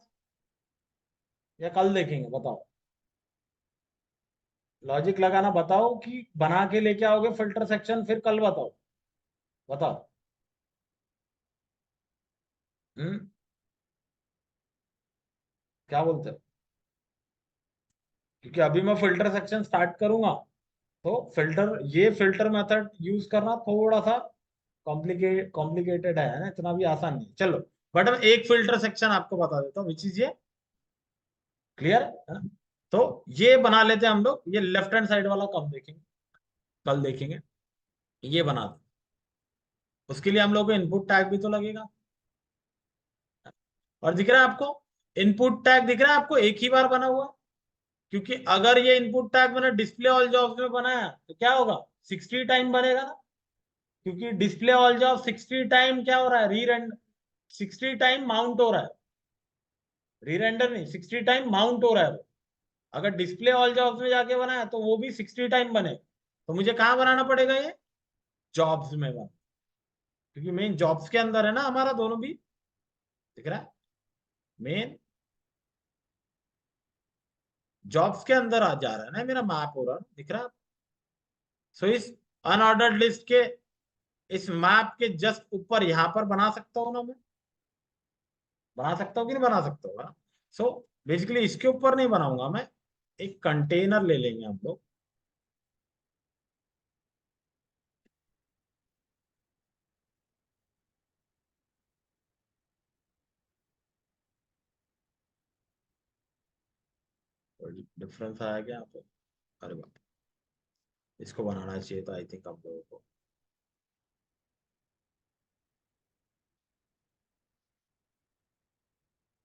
या कल देखेंगे, बताओ। लॉजिक लगाना बताओ कि बना के लेके आओगे फिल्टर सेक्शन, फिर कल बताओ, बताओ। हम्म, क्या बोलते हो, क्योंकि अभी मैं फिल्टर सेक्शन स्टार्ट करूंगा, तो फिल्टर, ये फिल्टर मेथड यूज करना थोड़ा सा कॉम्प्लिकेटेड है ना, इतना भी आसान नहीं, चलो। बट मैं एक फिल्टर सेक्शन आपको बता देता हूँ विच इज ये, क्लियर है ना। तो ये बना लेते हैं हम लोग, ये लेफ्ट हैंड साइड वाला कब देखेंगे, कल देखेंगे। ये बना दो, उसके लिए हम लोग को इनपुट टैग भी तो लगेगा। और दिख रहा है आपको, इनपुट टैग दिख रहा है आपको, एक ही बार बना हुआ। क्योंकि अगर ये इनपुट टैग मैंने डिस्प्ले ऑल जॉब्स में बनाया तो क्या होगा, 60 टाइम बनेगा ना, क्योंकि डिस्प्ले ऑल जॉब 60 टाइम क्या हो रहा है, री रेंडर, 60 टाइम माउंट हो रहा है, रीरेंडर नहीं, 60 टाइम माउंट हो रहा है वो। अगर डिस्प्ले ऑल जॉब्स में जाके बनाया तो वो भी 60 टाइम बने, तो मुझे कहाँ बनाना पड़ेगा ये, जॉब्स में बना, क्योंकि मेन जॉब्स के अंदर है ना हमारा दोनों भी, दिख रहा है, मेन जॉब्स के अंदर आ जा रहा है ना मेरा मैप हो रहा है, दिख रहा है। सो इस अनऑर्डर्ड लिस्ट के इस मैप के जस्ट ऊपर यहां पर बना सकता हूँ ना मैं, बना सकता हूँ कि नहीं बना सकता हूँ। सो बेसिकली इसके ऊपर नहीं बनाऊंगा मैं, एक कंटेनर ले लेंगे हम लोग। डिफरेंस आया क्या यहाँ पे, अरे बाप, इसको बनाना चाहिए था आई थिंक हम लोगों को।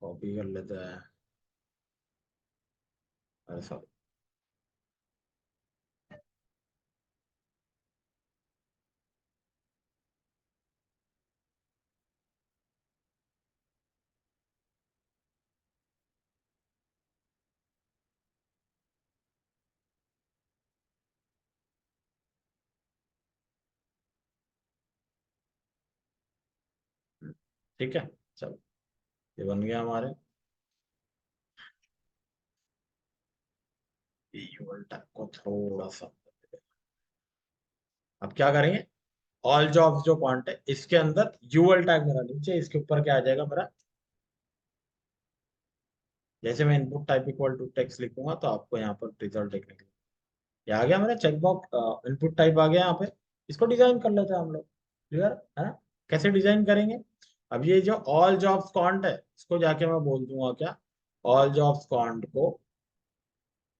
कॉपी कर लेते हैं, अरे सॉरी। ठीक है, चलो, ये बन गया हमारे यूएल टैग को थोड़ा सा। अब क्या करेंगे, ऑल जॉब्स जो पॉइंट है इसके अंदर यूएल टैग मेरा नीचे, इसके ऊपर क्या आ जाएगा मेरा, जैसे मैं input type equal to text लिखूंगा तो आपको यहाँ पर रिजल्ट देखने के लिए, ये आ गया मेरा चेकबॉक्स, इनपुट टाइप आ गया यहाँ पे। इसको डिजाइन कर लेते हैं हम लोग, क्लियर है ना, कैसे डिजाइन करेंगे। अब ये जो ऑल जॉब्स कॉन्ट है इसको जाके मैं बोल दूंगा क्या, ऑल जॉब्स कॉन्ट को,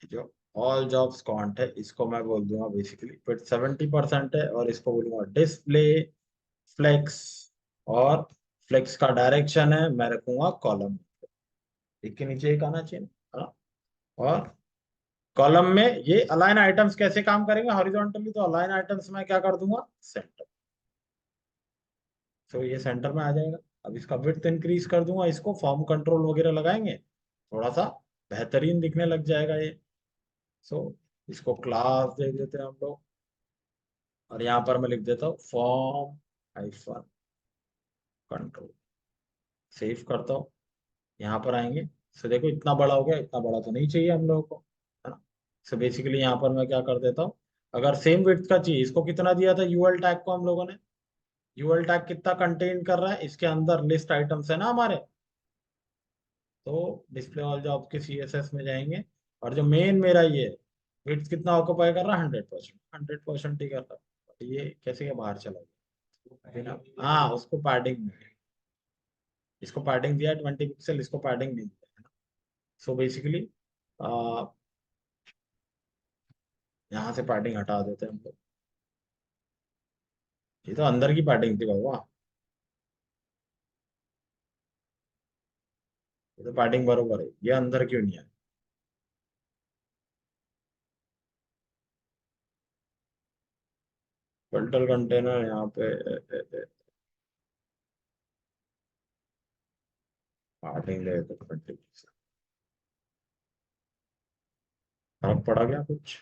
जो ऑल जॉब्स कॉन्ट है इसको मैं बोल दूंगा बेसिकली फिर 70% है, और इसको बोलूंगा डिस्प्ले फ्लेक्स, और फ्लेक्स का डायरेक्शन है मैं रखूंगा कॉलम, एक के नीचे एक आना चाहिए ना, हाँ? और कॉलम में ये अलाइन आइटम्स कैसे काम करेंगे हॉरिजॉन्टली, तो अलाइन आइटम्स में क्या कर दूंगा सेंटर, तो ये सेंटर में आ जाएगा। अब इसका विड्थ इंक्रीज कर दूंगा, इसको फॉर्म कंट्रोल वगैरह लगाएंगे, थोड़ा सा बेहतरीन दिखने लग जाएगा ये। सो इसको क्लास दे देते हैं हम लोग, और यहाँ पर मैं लिख देता हूँ फॉर्म हाइफन कंट्रोल, सेव करता हूँ, यहाँ पर आएंगे। सो देखो इतना बड़ा हो गया, इतना बड़ा तो नहीं चाहिए हम लोगों को, है ना। सो बेसिकली यहाँ पर मैं क्या कर देता हूँ, अगर सेम विड्थ का चाहिए, इसको कितना दिया था यूएल टैग को हम लोगों ने, यूएल टैग कितना कंटेन कर रहा है, इसके अंदर लिस्ट आइटम्स है ना हमारे, तो डिस्प्ले ऑल जॉब के सीएसएस में जाएंगे, और जो मेन मेरा ये विड्थ कितना ऑक्युपाई कर रहा है 100%, 100% ही कर रहा है, तो ये कैसे क्या बाहर चला गया बिना, हाँ उसको पैडिंग में, इसको पैडिंग दिया 20 पिक्सल, इसको पैडिंग नहीं दिया। सो बेसिकली यहाँ से पैडिंग हटा देते हैं हम लोग, ये तो अंदर की पैडिंग थी बाबा, ये तो पैडिंग बरोबर है, ये अंदर क्यों नहीं है। फिल्टर कंटेनर यहाँ पे पैडिंग ले तो 20 पिक्सल, फर्क पड़ा क्या कुछ,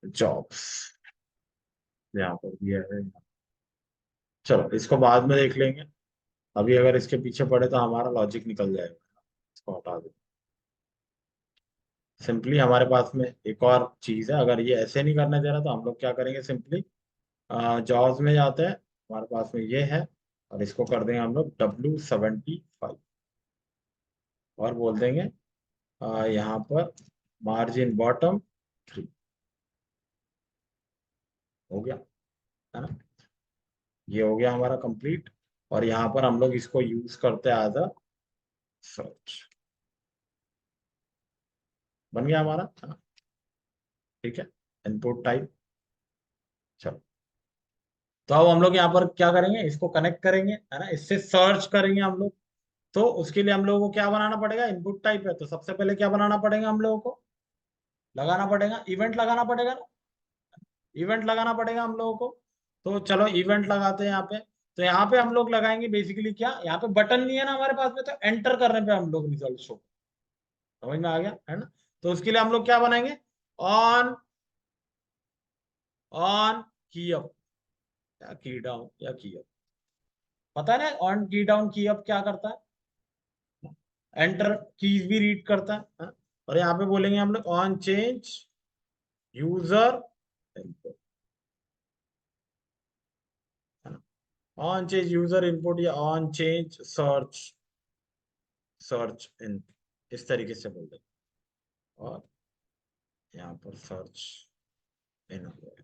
जॉब्स यहाँ पर दिया है। चलो इसको बाद में देख लेंगे, अभी अगर इसके पीछे पड़े तो हमारा लॉजिक निकल जाएगा, इसको हटा दो। सिंपली हमारे पास में एक और चीज है, अगर ये ऐसे नहीं करने दे रहा तो हम लोग क्या करेंगे, सिंपली जॉब्स में जाते हैं, हमारे पास में ये है, और इसको कर देंगे हम लोग W75, और बोल देंगे यहाँ पर मार्जिन बॉटम 3, हो गया, है ना, ये हो गया हमारा कंप्लीट। और यहाँ पर हम लोग इसको यूज करते हैं एज अ सर्च, बन गया हमारा, है ना, ठीक है, इनपुट टाइप। चलो, तो अब हम लोग यहाँ पर क्या करेंगे, इसको कनेक्ट करेंगे, है ना, इससे सर्च करेंगे हम लोग। तो उसके लिए हम लोगों को क्या बनाना पड़ेगा, इनपुट टाइप है तो सबसे पहले क्या बनाना पड़ेगा हम लोगों को, लगाना पड़ेगा इवेंट, लगाना पड़ेगा ना। इवेंट लगाना पड़ेगा हम लोगों को। तो चलो इवेंट लगाते हैं यहाँ पे। तो यहाँ पे हम लोग लगाएंगे बेसिकली क्या, यहाँ पे बटन नहीं है ना हमारे पास में, तो एंटर करने पे हम लोग रिजल्ट शो, समझ में आ गया है ना। तो उसके लिए हम लोग क्या बनाएंगे, ऑन ऑन की अप या की डाउन या की अप, पता है ना ऑन की डाउन की अप क्या करता है, एंटर कीज भी रीड करता है, हाँ? और यहाँ पे बोलेंगे हम लोग ऑन चेंज यूजर इनपुट, है ना। ऑन चेंज यूजर इनपुट या on change search search in, इस तरीके से बोल देंगे। और यहाँ पर सर्च इन हो गया,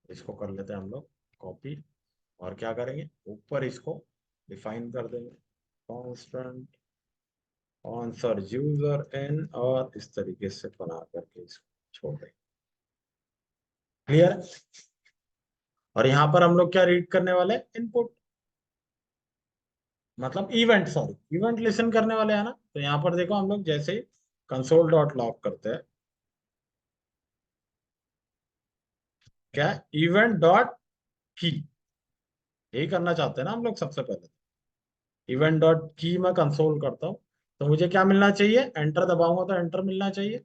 इसको कर लेते हैं हम लोग कॉपी। और क्या करेंगे, ऊपर इसको डिफाइन कर देंगे कांस्टेंट ऑन सर्च यूजर इन, और इस तरीके से बना करके इसको छोड़ देंगे। क्लियर। और यहाँ पर हम लोग क्या रीड करने वाले, इनपुट, मतलब इवेंट, सॉरी इवेंट लिसन करने वाले हैं ना। तो यहाँ पर देखो हम लोग जैसे ही कंसोल डॉट लॉग करते हैं, क्या इवेंट डॉट की, यही करना चाहते हैं ना हम लोग सबसे पहले। इवेंट डॉट की मैं कंसोल करता हूँ, तो मुझे क्या मिलना चाहिए, एंटर दबाऊंगा तो एंटर मिलना चाहिए।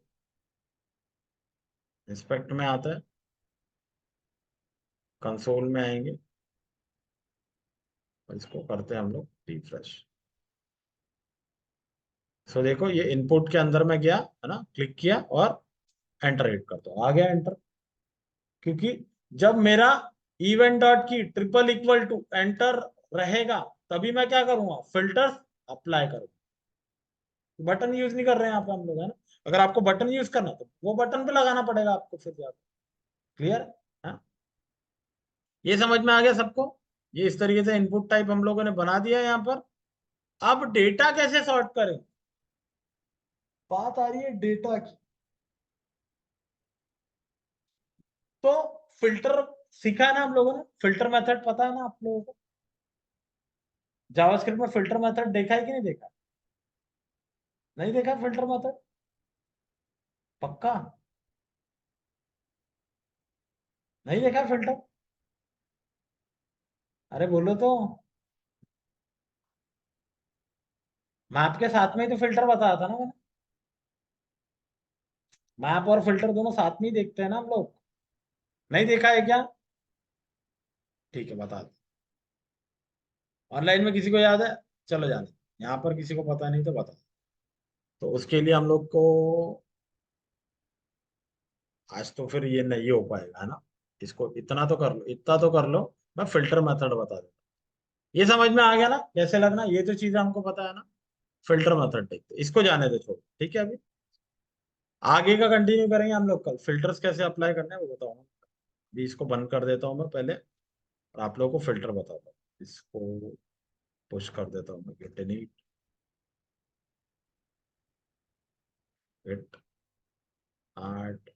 इंस्पेक्ट में आता है, कंसोल में आएंगे, और इसको करते हैं हम लोग रिफ्रेश। सो देखो ये इनपुट के अंदर में गया है ना, क्लिक किया और एंटर हिट करता हूँ, आ गया एंटर। क्योंकि जब मेरा इवेंट डॉट की ट्रिपल इक्वल टू एंटर रहेगा, तभी मैं क्या करूंगा, फिल्टर्स अप्लाई करूंगा। बटन यूज नहीं कर रहे हैं यहाँ पे हम लोग, है ना। अगर आपको बटन यूज करना तो वो बटन पे लगाना पड़ेगा आपको फिर जाकर। क्लियर है, ये समझ में आ गया सबको। ये इस तरीके से इनपुट टाइप हम लोगों ने बना दिया यहाँ पर। अब डेटा कैसे सॉर्ट करें, बात आ रही है डेटा की। तो फिल्टर सीखा है ना हम लोगों ने, फिल्टर मेथड पता है ना आप लोगों को। जावास्क्रिप्ट में फिल्टर मेथड देखा है कि नहीं देखा, नहीं देखा फिल्टर मेथड, पक्का नहीं देखा फिल्टर, अरे बोलो तो। मैप के साथ में ही तो फिल्टर बताया था ना मैंने, मैप और फिल्टर दोनों साथ में ही देखते हैं ना हम लोग, नहीं देखा है क्या। ठीक है बता दो, ऑनलाइन में किसी को याद है, चलो जाने, यहाँ पर किसी को पता नहीं तो बता दो। तो उसके लिए हम लोग को आज तो फिर ये नहीं हो पाएगा, है ना। इसको इतना तो कर लो, इतना तो कर लो, मैं फिल्टर मेथड बता दूँ। ये समझ में आ गया ना कैसे लगना, ये तो चीजें हमको पता है ना। फिल्टर मेथड देखते, इसको जाने दे छोड़ो, ठीक है। अभी आगे का कंटिन्यू करेंगे हम लोग, कल फिल्टर्स कैसे अप्लाई करने हैं वो बताऊंगा। अभी इसको बंद कर देता हूँ मैं पहले, और आप लोगों को फिल्टर बताता हूँ। इसको पुश कर देता हूँ मैं, गेट इनिट गेट आर्ट।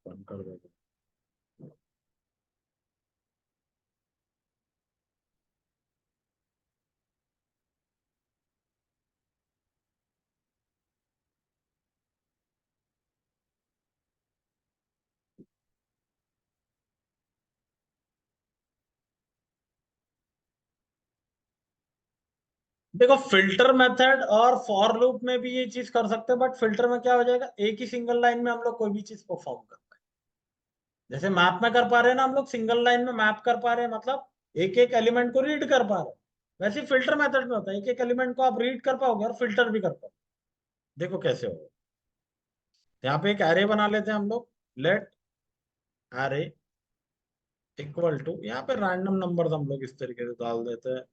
बंद कर देता हूँ। देखो फिल्टर मेथड और फॉर लूप में भी ये चीज कर सकते हैं, बट फिल्टर में क्या हो जाएगा, एक ही सिंगल लाइन में हम लोग कोई भी चीज परफॉर्म कर पाए। जैसे मैप में कर पा रहे हैं ना हम लोग, सिंगल लाइन में मैप कर पा रहे हैं, मतलब एक एक एलिमेंट को रीड कर पा रहे हैं। वैसे फिल्टर मेथड में होता है, एक एक एलिमेंट को आप रीड कर पाओगे और फिल्टर भी कर पाओगे। देखो कैसे होगा, यहाँ पे एक एरे बना लेते हैं हम लोग, लेट एरे इक्वल टू, यहाँ पे रैंडम नंबर हम लोग इस तरीके से डाल देते हैं।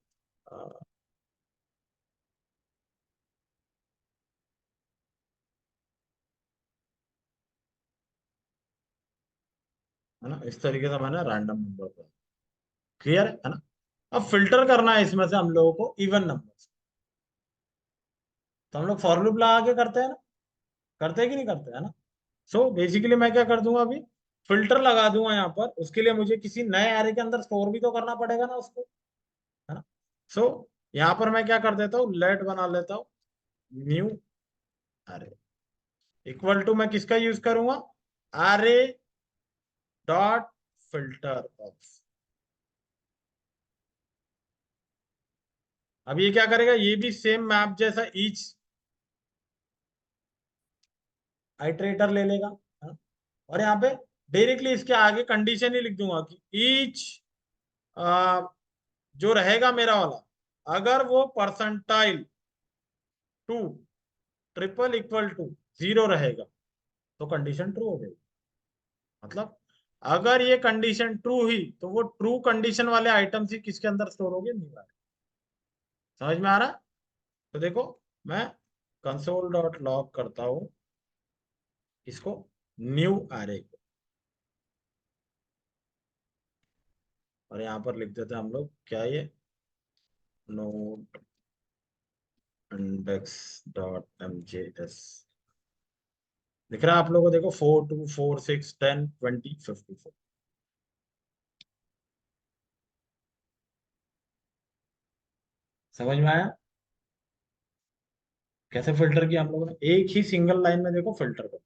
है ना। इस तरीके से मैंने रैंडम नंबर को, क्लियर है ना। अब फिल्टर करना है इसमें से हम लोगों को इवन नंबर, तो हम लोग फॉर लूप लगा के करते हैं ना, करते हैं कि नहीं करते, है ना। सो बेसिकली मैं क्या कर दूंगा अभी, फिल्टर लगा दूंगा यहाँ पर। उसके लिए मुझे किसी नए एरे के अंदर स्टोर भी तो करना पड़ेगा ना उसको, है ना। सो यहाँ पर मैं क्या कर देता हूँ, लेट बना लेता हूँ न्यू एरे, इक्वल टू मैं किसका यूज करूंगा, एरे डॉट फिल्टर ऑफ। अब ये क्या करेगा, ये भी सेम मैप जैसा ईच आइटरेटर ले लेगा, हाँ? और यहाँ पे डायरेक्टली इसके आगे कंडीशन ही लिख दूंगा कि ईच जो रहेगा मेरा वाला, अगर वो percentile two triple equal to zero रहेगा तो कंडीशन ट्रू हो गई। मतलब अगर ये कंडीशन ट्रू हुई तो वो ट्रू कंडीशन वाले आइटम्स ही किसके अंदर स्टोर होंगे, न्यू एरे। समझ में आ रहा है। तो देखो मैं कंसोल डॉट लॉग करता हूं इसको, न्यू एरे को, और यहाँ पर लिख देते हैं हम लोग क्या, ये नोट इंडेक्स डॉट एमजेएस। दिख रहा है आप लोगों को, देखो 4 2 4 6 10 20 54। समझ में आया कैसे फिल्टर किया हम लोगों ने, एक ही सिंगल लाइन में देखो फिल्टर को।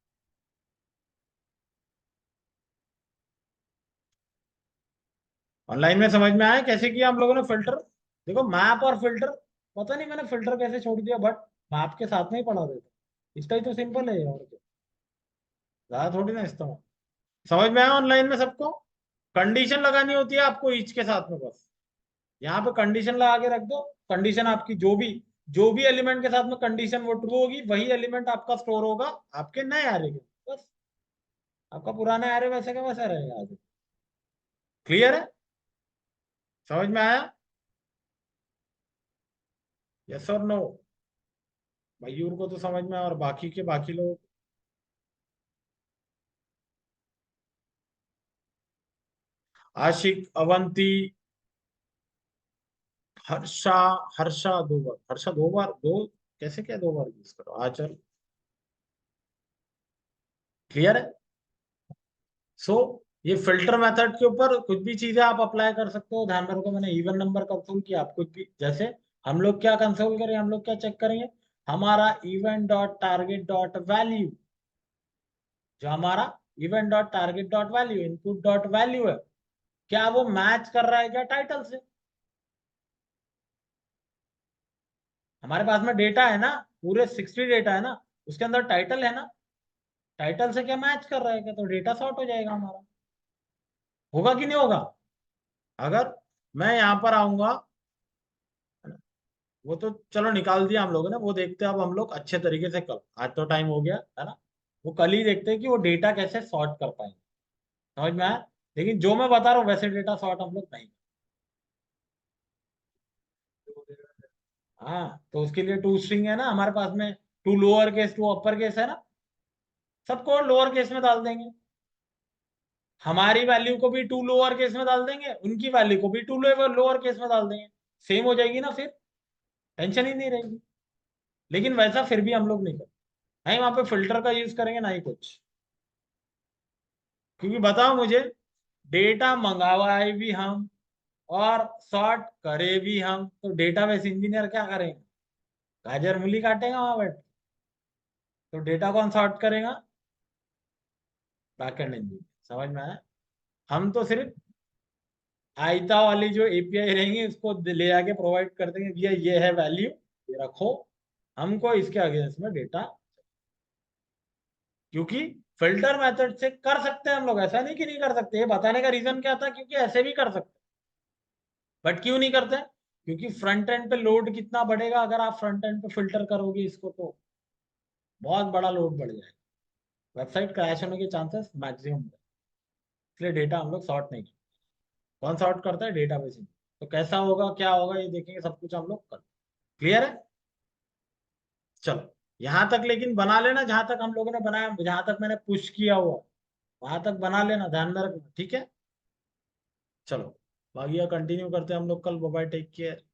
ऑनलाइन में समझ में आया कैसे किया हम लोगों ने फिल्टर। देखो मैप और फिल्टर, पता नहीं मैंने फिल्टर कैसे छोड़ दिया, बट मैप के साथ में ही पढ़ा देता। इसका ही तो सिंपल है, और क्या, ज्यादा थोड़ी ना इस्तेमाल। समझ में आया ऑनलाइन में सबको। कंडीशन लगानी होती है आपको ईच के साथ में बस, यहाँ पे कंडीशन लगा के रख दो। कंडीशन आपकी जो भी एलिमेंट के साथ में कंडीशन वो ट्रू होगी, वही एलिमेंट आपका स्टोर होगा आपके नए एरे के, बस। आपका पुराना एरे वैसे का वैसा रहेगा आगे। क्लियर है, समझ में आया, यस और नो। मयूर को तो समझ में आया, और बाकी के बाकी लोग, आशिक, अवंती, हर्षा, हर्षा 2 बार, हर्षा 2 बार, दो कैसे, क्या 2 बार यूज करो, आचल। क्लियर है। सो ये फिल्टर मेथड के ऊपर कुछ भी चीजें आप अप्लाई कर सकते हो। ध्यान में रखो मैंने इवन नंबर कंसोल किया, आप कुछ भी जैसे हम लोग क्या कंसोल करें, हम लोग क्या चेक करेंगे, हमारा event dot target dot value, जो हमारा event dot target dot value input dot value है, क्या वो मैच कर रहा है क्या टाइटल से। हमारे पास में डेटा है ना, पूरे 60 डेटा है ना, उसके अंदर टाइटल है ना, टाइटल से क्या मैच कर रहा है क्या, तो डेटा सॉर्ट हो जाएगा हमारा। होगा कि नहीं होगा। अगर मैं यहाँ पर आऊंगा, वो तो चलो निकाल दिया हम लोगों ने, वो देखते हैं अब हम लोग अच्छे तरीके से कल, आज तो टाइम हो गया है ना, वो कल ही देखते हैं कि वो डेटा कैसे सॉर्ट कर पाएंगे। समझ में आया। लेकिन जो मैं बता रहा हूँ वैसे डेटा सॉर्ट हम लोग नहीं। हाँ, तो उसके लिए टू स्ट्रिंग है ना हमारे पास में, to lower case to upper case है ना, सबको लोअर केस में डाल देंगे। हमारी वैल्यू को भी टू लोअर केस में डाल देंगे, उनकी वैल्यू को भी टू लोअर केस में डाल देंगे, सेम हो जाएगी ना, फिर टेंशन ही नहीं रहेगी। लेकिन वैसा फिर भी हम लोग नहीं करते, नहीं वहां पे फिल्टर का यूज करेंगे ना ही कुछ। क्योंकि बताओ मुझे, डेटा मंगावाए भी हम और सॉर्ट करे भी हम, तो डेटाबेस इंजीनियर क्या करेंगे, गाजर मूली काटेगा वहां बैठ, तो डेटा कौन सॉर्ट करेगा, बैकएंड इंजीनियर। समझ में आया। हम तो सिर्फ आयता वाली जो एपीआई रहेंगी उसको ले आके प्रोवाइड कर देंगे, भैया ये है वैल्यू, ये रखो, हमको इसके अगेंस्ट में डेटा। क्योंकि फिल्टर मेथड से कर सकते हैं हम लोग, ऐसा नहीं कि नहीं कर सकते। ये बताने का रीजन क्या था, क्योंकि ऐसे भी कर सकते हैं, बट क्यों नहीं करते, क्योंकि फ्रंट एंड पे लोड कितना बढ़ेगा अगर आप फ्रंट एंड पे फिल्टर करोगे इसको, तो बहुत बड़ा लोड बढ़ जाएगा, वेबसाइट क्रैश होने के चांसेस मैक्सिमम है। इसलिए डेटा हम लोग सॉर्ट नहीं करते। कौन सॉर्ट करता है, डेटा बेस। तो कैसा होगा क्या होगा ये देखेंगे, सब कुछ हम लोग कर। क्लियर है। चलो यहां तक लेकिन बना लेना, जहां तक हम लोगों ने बनाया, जहां तक मैंने पुश किया हुआ, वहां तक बना लेना, ध्यान में रखना, ठीक है। चलो बाकी कंटिन्यू करते हैं हम लोग कल। Bye, take care.